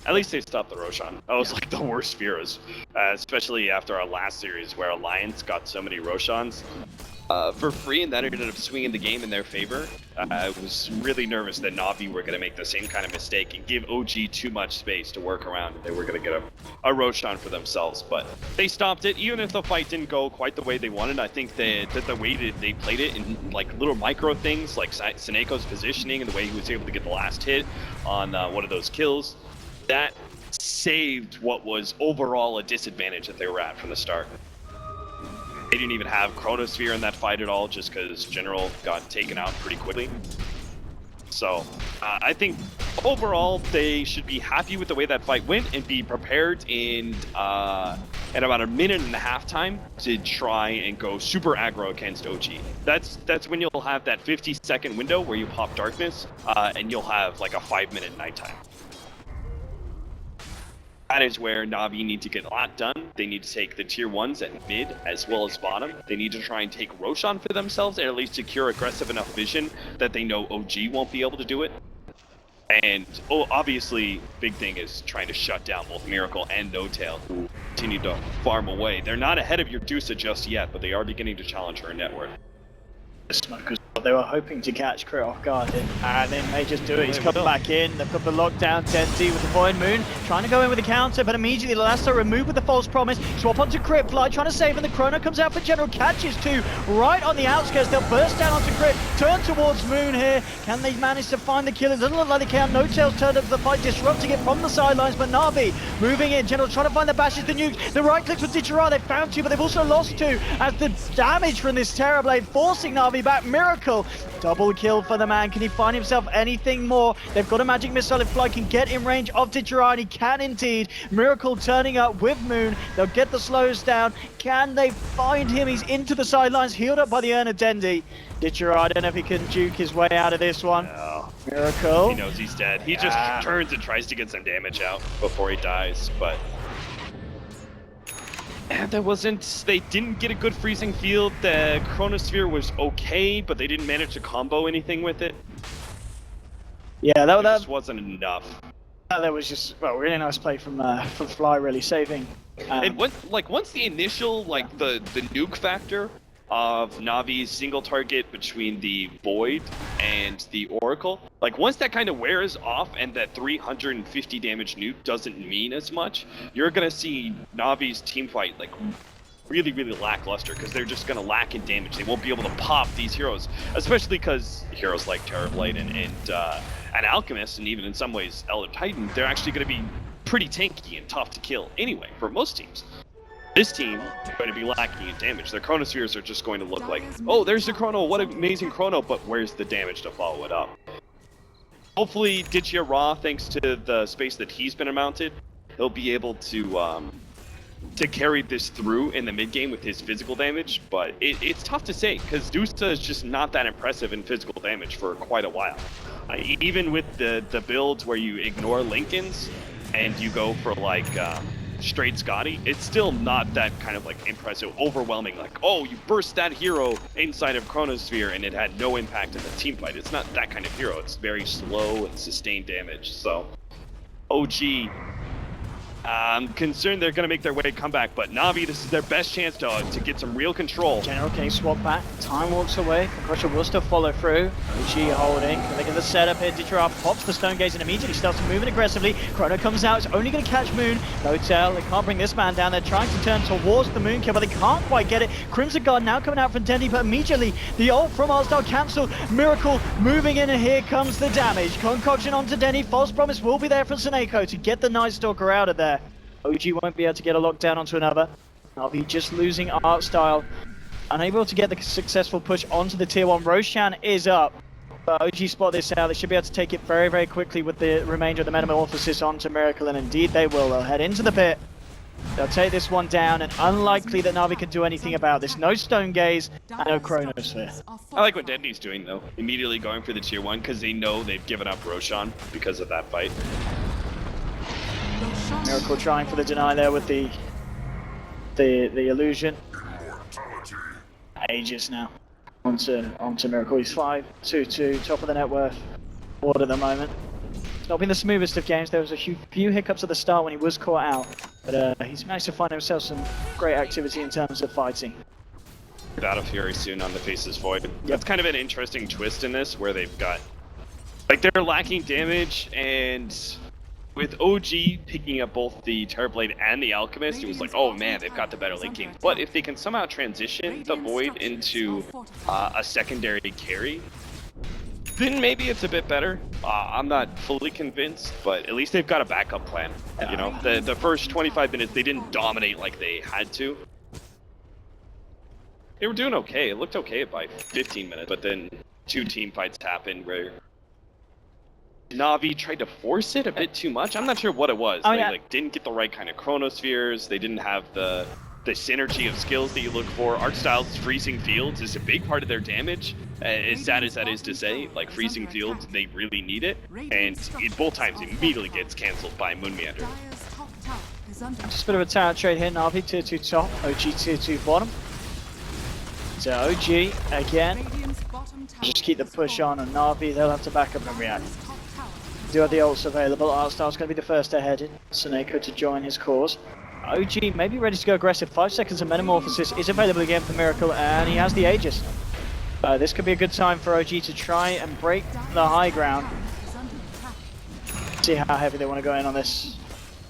[SPEAKER 3] At least they stopped the Roshan. That was like the worst Fears, especially after our last series where Alliance got so many Roshans for free, and that ended up swinging the game in their favor. I was really nervous that Na'Vi were going to make the same kind of mistake and give OG too much space to work around. They were going to get a Roshan for themselves, but they stopped it. Even if the fight didn't go quite the way they wanted, I think that the way that they played it in like little micro things, like Sineko's positioning and the way he was able to get the last hit on one of those kills, that saved what was overall a disadvantage that they were at from the start. They didn't even have Chronosphere in that fight at all, just because General got taken out pretty quickly. So I think overall they should be happy with the way that fight went and be prepared in at about a minute and a half time to try and go super aggro against OG. That's when you'll have that 50-second window where you pop Darkness and you'll have like a 5-minute nighttime. That is where Na'Vi need to get a lot done. They need to take the tier 1s at mid as well as bottom. They need to try and take Roshan for themselves and at least secure aggressive enough vision that they know OG won't be able to do it. And obviously, big thing is trying to shut down both Miracle and No-Tail, who continue to farm away. They're not ahead of Urdusa just yet, but they are beginning to challenge her net worth.
[SPEAKER 2] They were hoping to catch Crit off guard, and then they just do it. He's coming back in. They've got the lockdown. Denzi with the Void Moon, trying to go in with the counter, but immediately the Lasso removed with the False Promise. Swap onto Crit, Fly trying to save, and the Chrono comes out for General. Catches two right on the outskirts. They'll burst down onto Crit, turn towards Moon here. Can they manage to find the kill? It doesn't look like they can. No-Tail's turned up to the fight, disrupting it from the sidelines, but Na'Vi moving in. General trying to find the bashes, the nukes. The right clicks with Ditchera. They found two, but they've also lost two as the damage from this Terrorblade forcing Na'Vi back. Miracle. Double kill for the man. Can he find himself anything more? They've got a magic missile. If Fly can get in range of Ditchera, and he can indeed. Miracle turning up with Moon. They'll get the slows down. Can they find him? He's into the sidelines, healed up by the Urn of Dendi. Ditchera, I don't know if he can juke his way out of this one.
[SPEAKER 3] No.
[SPEAKER 2] Miracle.
[SPEAKER 3] He knows he's dead. He just turns and tries to get some damage out before he dies, but... And they didn't get a good freezing field. The Chronosphere was okay, but they didn't manage to combo anything with it.
[SPEAKER 2] Yeah, that
[SPEAKER 3] just wasn't enough.
[SPEAKER 2] That was just, well, really nice play from Fly, really saving.
[SPEAKER 3] And once the initial, the nuke factor of Navi's single target between the Void and the Oracle, once that kind of wears off and that 350 damage nuke doesn't mean as much, you're gonna see Navi's team fight really, really lackluster, because they're just gonna lack in damage. They won't be able to pop these heroes, especially because heroes like Terrorblade and Alchemist, and even in some ways Elder Titan, they're actually gonna be pretty tanky and tough to kill anyway for most teams. This team is going to be lacking in damage. Their Chronospheres are just going to look like, oh, there's the Chrono, what an amazing Chrono, but where's the damage to follow it up? Hopefully, Ditchera, thanks to the space that he's been mounted, he'll be able to to carry this through in the mid game with his physical damage, but it's tough to say because Dusa is just not that impressive in physical damage for quite a while. Even with the builds where you ignore Lincolns and you go for like straight Scotty, it's still not that kind of like impressive, overwhelming, like, oh, you burst that hero inside of Chronosphere and it had no impact in the team fight. It's not that kind of hero. It's very slow and sustained damage. So OG, I'm concerned they're going to make their way comeback, but Na'Vi, this is their best chance to get some real control.
[SPEAKER 2] General, can he swap back? Time walks away. Crusher will still follow through. OG holding. Look at the setup here. Ditchera pops the Stone Gaze and immediately starts moving aggressively. Chrono comes out. It's only going to catch Moon. No tell. They can't bring this man down. They're trying to turn towards the Moon kill, but they can't quite get it. Crimson Guard now coming out from Dendy, but immediately the ult from Arstar cancelled. Miracle moving in, and here comes the damage. Concoction onto Denny. False Promise will be there for Seneko to get the Night Stalker out of there. OG won't be able to get a lockdown onto another. Na'Vi just losing art style. Unable to get the successful push onto the tier 1. Roshan is up. But OG spot this out. They should be able to take it very, very quickly with the remainder of the Metamorphosis onto Miracle, and indeed they will. They'll head into the pit. They'll take this one down, and unlikely that Na'Vi can do anything about this. No Stone Gaze and no Chronosphere.
[SPEAKER 3] I like what Dendy's doing though. Immediately going for the tier 1 because they know they've given up Roshan because of that fight.
[SPEAKER 2] Miracle trying for the deny there with the illusion. Aegis now onto Miracle. He's 5-2-2, top of the net worth board at the moment. It's not been the smoothest of games. There was a few hiccups at the start when he was caught out, but he's managed to find himself some great activity in terms of fighting.
[SPEAKER 3] Battle Fury soon on the Faceless Void. Yep. That's kind of an interesting twist in this, where they've got, like, they're lacking damage, and with OG picking up both the Terrorblade and the Alchemist, it was like, oh man, they've got the better lane game. But if they can somehow transition the Void into a secondary carry, then maybe it's a bit better. I'm not fully convinced, but at least they've got a backup plan. You know, the first 25 minutes, they didn't dominate like they had to. They were doing okay. It looked okay by 15 minutes, but then 2 team fights happened where Na'Vi tried to force it a bit too much. I'm not sure what it was. They like didn't get the right kind of chronospheres. They didn't have the synergy of skills that you look for. Art Styles' freezing fields is a big part of their damage. As sad as that is to say, like freezing fields, they really need it. And it both times immediately gets cancelled by Moonmeander.
[SPEAKER 2] Just a bit of a tower trade here. Na'Vi tier 2 top, OG tier 2 bottom. So OG again. Just keep the push on Na'Vi. They'll have to back up and react. Do have the ults available. Artstyle's going to be the first to head in. Seneko to join his cause. OG may be ready to go aggressive. 5 seconds of Metamorphosis is available again for Miracle, and he has the Aegis. This could be a good time for OG to try and break the high ground. See how heavy they want to go in on this.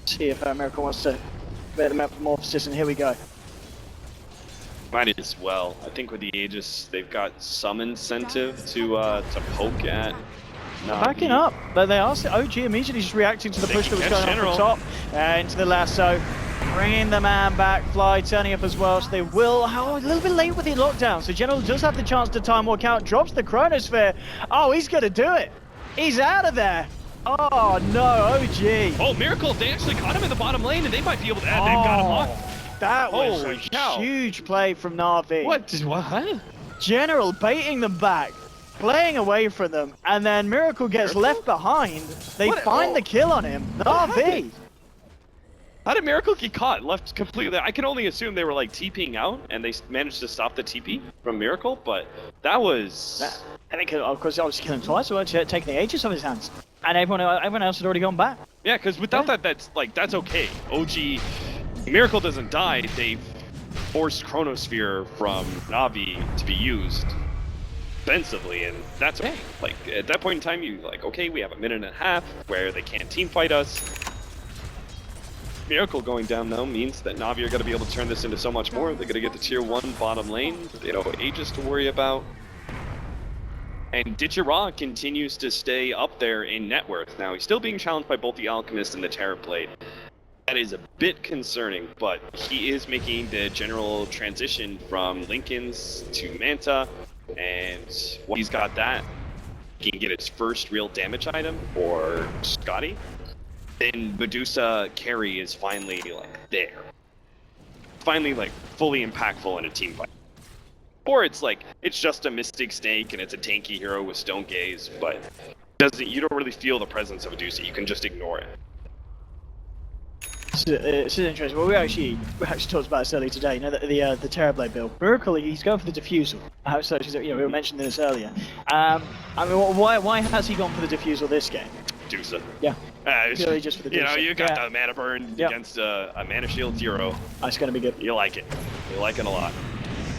[SPEAKER 2] See if Miracle wants to get the Metamorphosis, and here we go.
[SPEAKER 3] Might as well. I think with the Aegis, they've got some incentive to poke at.
[SPEAKER 2] Backing up, but they are OG immediately just reacting to the push that was going on from top into the lasso, bringing the man back. Fly turning up as well, so they will. A little bit late with the lockdown, so General does have the chance to time walk out. Drops the Chronosphere. Oh, he's gonna do it. He's out of there. Oh no, OG.
[SPEAKER 3] Oh, Miracle! They actually caught him in the bottom lane, and they might be able to. They've got him locked.
[SPEAKER 2] That was a huge play from Na'Vi.
[SPEAKER 3] What?
[SPEAKER 2] General baiting them back, playing away from them, and then Miracle gets left behind. They find the kill on him. Na'Vi.
[SPEAKER 3] How did Miracle get caught? Left completely. I can only assume they were like TPing out, and they managed to stop the TP from Miracle. But that was.
[SPEAKER 2] I think, of course, I was killing twice. So taking the Aegis off his hands, and everyone else had already gone back.
[SPEAKER 3] Yeah, because without that, that's okay. OG, Miracle doesn't die. They forced Chronosphere from Na'Vi to be used offensively, and that's okay. Like at that point in time, you like, okay, we have a minute and a half where they can't team fight us. Miracle going down though means that Na'Vi are going to be able to turn this into so much more. They're going to get the tier 1 bottom lane. They don't have Aegis to worry about. And Ditchera continues to stay up there in net worth. Now he's still being challenged by both the Alchemist and the Terrorblade. That is a bit concerning, but he is making the general transition from Lincoln's to Manta. And once he's got that, he can get his first real damage item, or Scotty. Then Medusa carry is finally like there. finally like fully impactful in a team fight. Or it's like it's just a Mystic Snake and it's a tanky hero with Stone Gaze, but you don't really feel the presence of a Medusa. You can just ignore it.
[SPEAKER 2] It's interesting. Well, we actually talked about this earlier today. You know, the Terrorblade build. Miracle, he's going for the diffusal. So, you know, we were mentioning this earlier. I mean, why has he gone for the diffusal this game?
[SPEAKER 3] Medusa.
[SPEAKER 2] Yeah. Purely just for the
[SPEAKER 3] you know, you got the mana burn against a mana shield 0.
[SPEAKER 2] That's going to be good.
[SPEAKER 3] You like it. You like it a lot.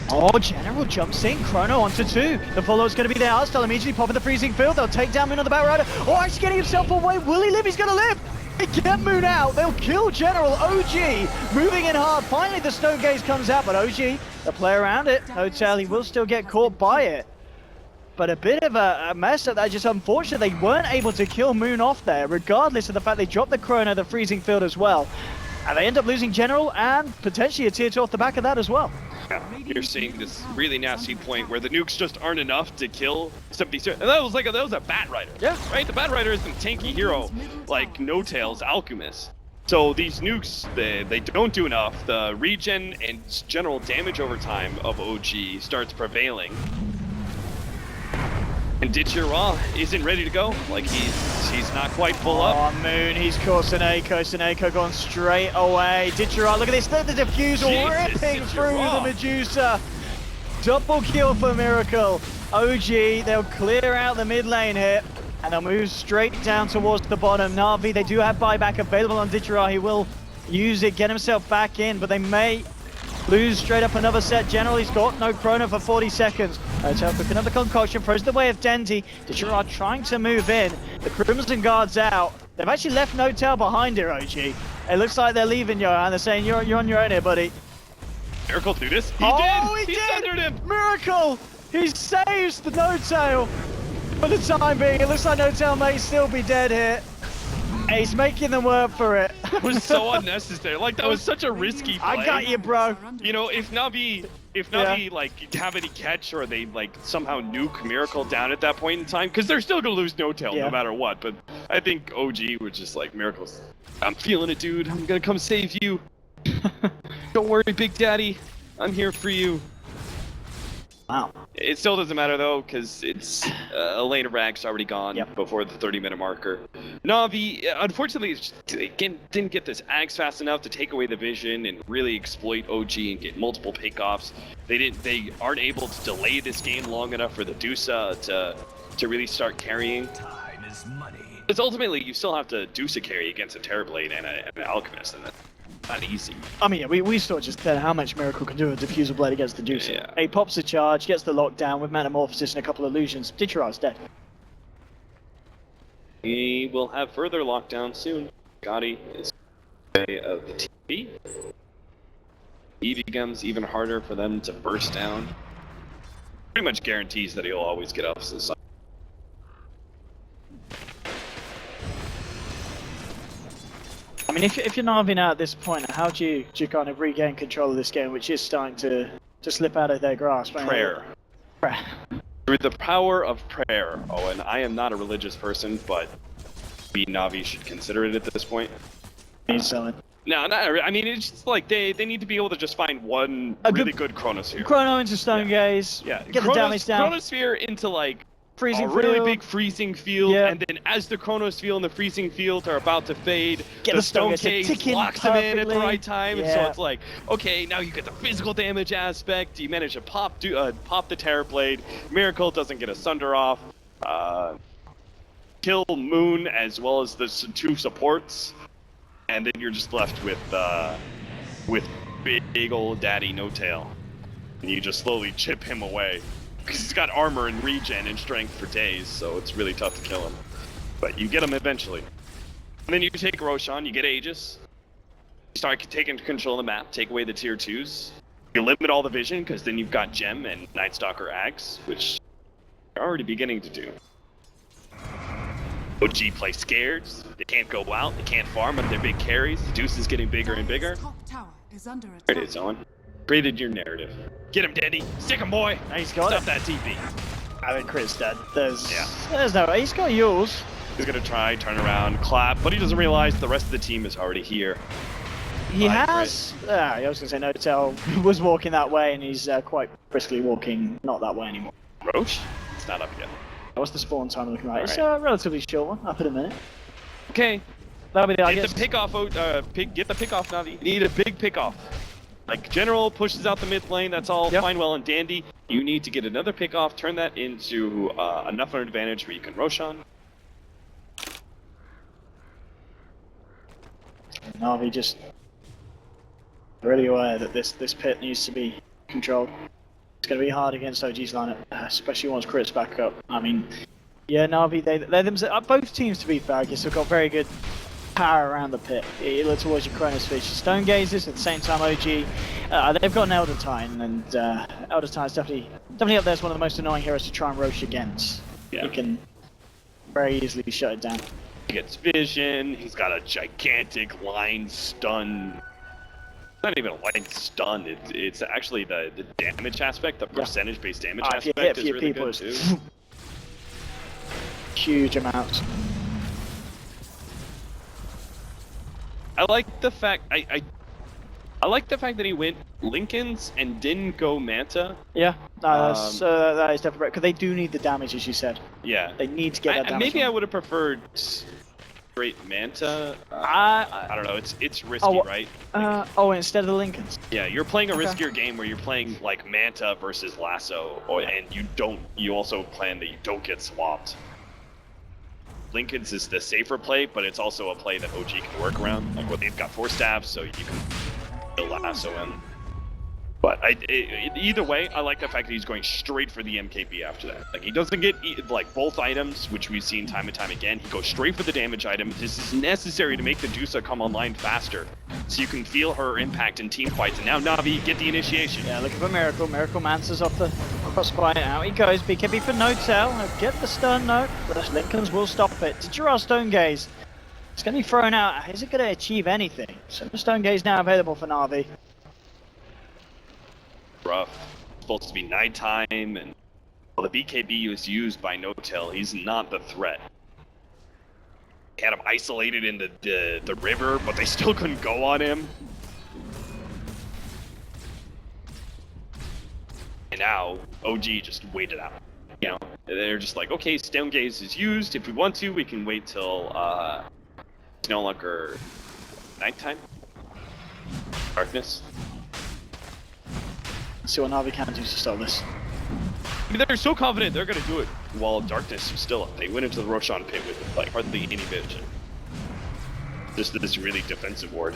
[SPEAKER 2] Oh, General jumps in, Chrono onto 2. The follow-up's going to be there. Arstyle immediately popping the freezing field. They'll take down Moon on the Battle Rider. Oh, actually getting himself away. Will he live? He's going to live. They get Moon out. They'll kill General. OG moving in hard. Finally, the Stone Gaze comes out, but OG, the play around it. Hotel, he will still get caught by it. But a bit of a mess up there. Just unfortunate they weren't able to kill Moon off there, regardless of the fact they dropped the Chrono, the freezing field as well. And they end up losing General and potentially a tier 2 off the back of that as well.
[SPEAKER 3] Yeah, you're seeing this really nasty point where the nukes just aren't enough to kill some of these. And that was a Bat Rider. Yeah. Right? The Bat Rider is a tanky hero like No Tail's Alchemist. So these nukes, they don't do enough. The regen and general damage over time of OG starts prevailing. And Ditchira isn't ready to go. Like he's not quite full up.
[SPEAKER 2] Oh, Moon, he's caught Seneko. Seneko gone straight away. Ditchira, look at this, the diffusal ripping through the Medusa. Double kill for Miracle. OG, they'll clear out the mid lane here. And they'll move straight down towards the bottom. Na'Vi, they do have buyback available on Ditchira. He will use it, get himself back in, but they may lose straight up another set. Generally, he's got no Chrono for 40 seconds. Hotel cooking up the concoction, throws the way of Dendy. Ditchira trying to move in. The Crimson Guard's out. They've actually left No Tail behind here, OG. It looks like they're leaving Johan. They're saying, you're on your own here, buddy.
[SPEAKER 3] Miracle do this?
[SPEAKER 2] He did! Centered him! Miracle! He saves the No Tail. For the time being, it looks like No Tail may still be dead here. He's making them work for it.
[SPEAKER 3] It was so unnecessary. Like, that was such a risky play.
[SPEAKER 2] I got you, bro.
[SPEAKER 3] You know, if Na'Vi like have any catch or they like somehow nuke Miracle down at that point in time, because they're still gonna lose No Tail no matter what. But I think OG was just like, Miracle's, I'm feeling it, dude. I'm gonna come save you. Don't worry, Big Daddy. I'm here for you.
[SPEAKER 2] Wow.
[SPEAKER 3] It still doesn't matter though, because it's Elena Rag's already gone before the 30-minute marker. Na'Vi, unfortunately, didn't get this Axe fast enough to take away the vision and really exploit OG and get multiple pickoffs. They aren't able to delay this game long enough for the Dusa to really start carrying.
[SPEAKER 4] Time is money.
[SPEAKER 3] Because ultimately, you still have to Dusa carry against a Terrorblade and an Alchemist, and that's not easy.
[SPEAKER 2] I mean, we saw just then how much Miracle can do with Diffusal Blade against the Dusa.
[SPEAKER 3] Yeah.
[SPEAKER 2] He pops the charge, gets the lockdown with Metamorphosis and a couple of illusions. Ditchira's dead.
[SPEAKER 3] We will have further lockdown soon. Gotti is of the TV. It becomes even harder for them to burst down. Pretty much guarantees that he'll always get up to the side.
[SPEAKER 2] I mean, if you're Na'Vi now at this point, how do you kind of regain control of this game, which is starting to slip out of their grasp?
[SPEAKER 3] Prayer. Through the power of prayer. Oh, and I am not a religious person, but we Na'Vi should consider it at this point.
[SPEAKER 2] He's selling.
[SPEAKER 3] No, I mean, it's just like they need to be able to just find one really good Chronosphere.
[SPEAKER 2] Chrono into Stone Gaze.
[SPEAKER 3] Yeah,
[SPEAKER 2] Get the damage down.
[SPEAKER 3] Chronosphere into like
[SPEAKER 2] freezing
[SPEAKER 3] a really
[SPEAKER 2] field.
[SPEAKER 3] big freezing field, and then as the Chronosphere and the freezing field are about to fade,
[SPEAKER 2] get
[SPEAKER 3] the Stone Gaze locks them in at the right time.
[SPEAKER 2] Yeah.
[SPEAKER 3] And so it's like, okay, now you get the physical damage aspect. You manage to pop the Terrorblade. Miracle doesn't get a Sunder off. Kill Moon as well as the two supports. And then you're just left with big old daddy No Tail. And you just slowly chip him away. Because he's got armor and regen and strength for days, so it's really tough to kill him. But you get him eventually. And then you take Roshan, you get Aegis. You start taking control of the map, take away the tier 2s. You limit all the vision, because then you've got Gem and Night Stalker Axe, which you're already beginning to do. OG play scared, they can't go out, they can't farm on their big carries. The Deuce is getting bigger and bigger.
[SPEAKER 1] Tower is under attack.
[SPEAKER 3] There it is, Owen. Created your narrative. Get him, Daddy. Stick him, boy.
[SPEAKER 2] He's got
[SPEAKER 3] Stop that TP.
[SPEAKER 2] I think Chris dead. There's no way. He's got yours.
[SPEAKER 3] He's gonna try, turn around, clap, but he doesn't realize the rest of the team is already here.
[SPEAKER 2] He has. I was going to say Notel was walking that way, and he's quite briskly walking not that way anymore.
[SPEAKER 3] Roche? It's not up yet.
[SPEAKER 2] What's the spawn time looking like?
[SPEAKER 3] All
[SPEAKER 2] It's
[SPEAKER 3] right.
[SPEAKER 2] a relatively short one, up in a minute.
[SPEAKER 3] Okay.
[SPEAKER 2] That'll be the
[SPEAKER 3] Get the pick off, get the pick off, Navi. You need a big pick off. Like, General pushes out the mid lane, that's all fine, well, and dandy. You need to get another pick off, turn that into enough of an advantage where you can Roshan.
[SPEAKER 2] Navi just really aware that this pit needs to be controlled. It's going to be hard against OG's lineup, especially once Crit's back up. I mean, yeah, Navi, they're themselves, both teams to be fair, I guess, have got very good power around the pit. You look towards your Chronos Fish, Stone Gazers, at the same time OG, they've got an Elder Titan, and Elder Titan's definitely up there as one of the most annoying heroes to try and roach against.
[SPEAKER 3] Yeah.
[SPEAKER 2] He can very easily shut it down.
[SPEAKER 3] He gets vision, he's got a gigantic line stun. Not even a line stun, it's actually the damage aspect, the percentage-based damage aspect is really good too.
[SPEAKER 2] Huge amounts.
[SPEAKER 3] I like the fact I like the fact that he went Lincoln's and didn't go Manta.
[SPEAKER 2] Yeah, no, that is definitely right, because they do need the damage, as you said.
[SPEAKER 3] Yeah.
[SPEAKER 2] They need to get that damage.
[SPEAKER 3] Maybe I would have preferred straight Manta. I don't know, it's risky, right?
[SPEAKER 2] Instead of the Lincolns.
[SPEAKER 3] Yeah, you're playing a riskier game where you're playing like Manta versus Lasso, and you also plan that you don't get swapped. Lincoln's is the safer play, but it's also a play that OG can work around. Like, where they've got 4 stabs, so you can kill Lasso in. But either way, I like the fact that he's going straight for the MKB after that. Like, he doesn't get like both items, which we've seen time and time again. He goes straight for the damage item. This is necessary to make the Dusa come online faster, so you can feel her impact in team fights. And now Navi, get the initiation.
[SPEAKER 2] Yeah, looking for Miracle. Miracle Manta's off the crossfire. Out he goes. BKB for Notel. Get the stun note. But Lincolns will stop it. Girard Stone Gaze. It's going to be thrown out. Is it going to achieve anything? So Stone Gaze now available for Navi.
[SPEAKER 3] Rough. It's supposed to be nighttime, and well, the BKB was used by Notel. He's not the threat. They had him isolated in the river, but they still couldn't go on him. And now OG just waited out. You know, they're just like, okay, Stone Gaze is used. If we want to, we can wait till it's no longer nighttime. Darkness.
[SPEAKER 2] Let's see what Navi can do to stop this.
[SPEAKER 3] I mean, they're so confident they're going to do it while darkness is still up. They went into the Roshan pit with like hardly any vision. Just this really defensive ward.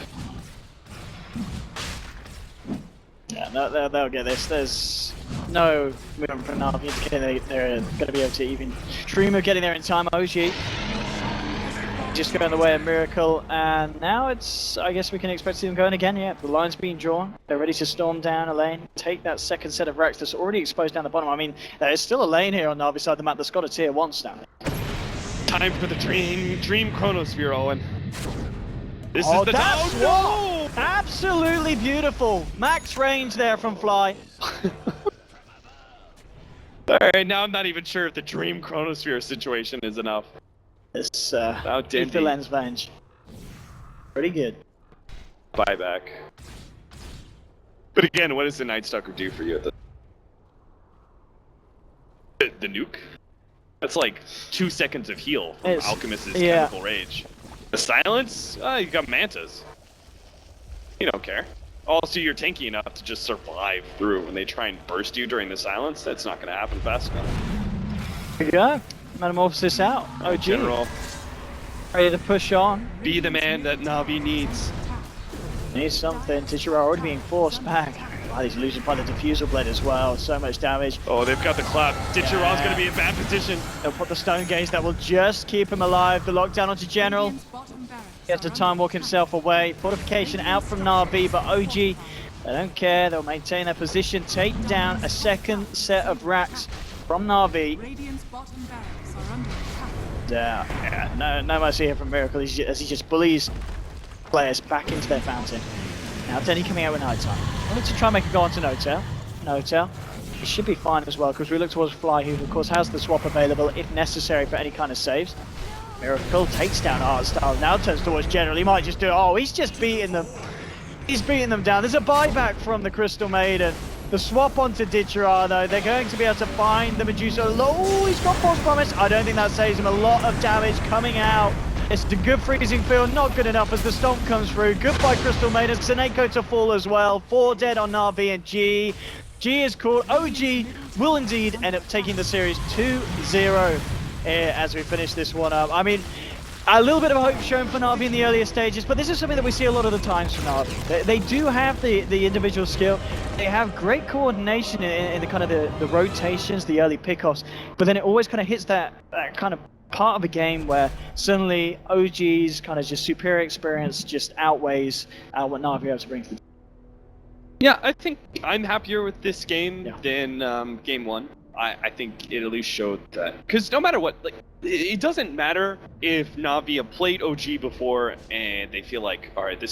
[SPEAKER 2] Yeah, they'll get this. There's no movement from Navi indicating they're going to be able to even dream of getting there in time. OG just going the way of Miracle, and now it's, I guess we can expect to see them going again. Yeah, the line's being drawn. They're ready to storm down a lane, take that second set of racks that's already exposed down the bottom. I mean, there is still a lane here on Navi's side of the map that's got a tier 1 stand.
[SPEAKER 3] Time for the dream chronosphere, Owen. This is the
[SPEAKER 2] that's
[SPEAKER 3] time. Oh, no!
[SPEAKER 2] Absolutely beautiful. Max range there from Fly.
[SPEAKER 3] Alright, now I'm not even sure if the dream chronosphere situation is enough.
[SPEAKER 2] This
[SPEAKER 3] Dandy.
[SPEAKER 2] the lens venge. Pretty good.
[SPEAKER 3] Buyback. But again, what does the Night Stalker do for you at the nuke? That's like 2 seconds of heal from Alchemist's Chemical Rage. The silence? You got Mantas. You don't care. Also, you're tanky enough to just survive through. When they try and burst you during the silence, that's not going to happen fast enough.
[SPEAKER 2] Here we go. Metamorphosis out. OG.
[SPEAKER 3] General.
[SPEAKER 2] Ready to push on.
[SPEAKER 3] Be the man that Navi needs.
[SPEAKER 2] Needs something. Tishira already being forced back. Oh, he's losing by the diffusal blade as well. So much damage.
[SPEAKER 3] Oh, they've got the clap. Tishira's going to be in bad position.
[SPEAKER 2] They'll put the Stone Gaze that will just keep him alive. The lockdown onto General. He has to time walk himself away. Fortification out from Navi, but OG, they don't care. They'll maintain their position. Take down a second set of racks from Navi. No mercy here from Miracle as he just bullies players back into their fountain. Now Denny coming out with nighttime. Wanted to try and make a go onto Notel. Notel. He should be fine as well, because we look towards Fly, who of course has the swap available if necessary for any kind of saves. Miracle takes down Art Style, now turns towards General. He might just do it. Oh, he's just beating them. He's beating them down. There's a buyback from the Crystal Maiden. The swap onto Ditchara, though. They're going to be able to find the Medusa. Oh, he's got False Promise. I don't think that saves him. A lot of damage coming out. It's a good freezing field, not good enough as the Stomp comes through. Goodbye, Crystal Maiden. Seneko to fall as well. 4 dead on Na'Vi and G. G is called. OG will indeed end up taking the series 2-0 as we finish this one up. I mean, a little bit of hope shown for Na'Vi in the earlier stages, but this is something that we see a lot of the times from Na'Vi. They do have the individual skill. They have great coordination in the kind of the rotations, the early pickoffs, but then it always kind of hits that kind of part of the game where suddenly OG's kind of just superior experience just outweighs what Na'Vi have to bring to the team.
[SPEAKER 3] Yeah, I think I'm happier with this game than game 1. I think it at least showed that, because no matter what, like, it doesn't matter if Na'Vi have played OG before and they feel like, all right, this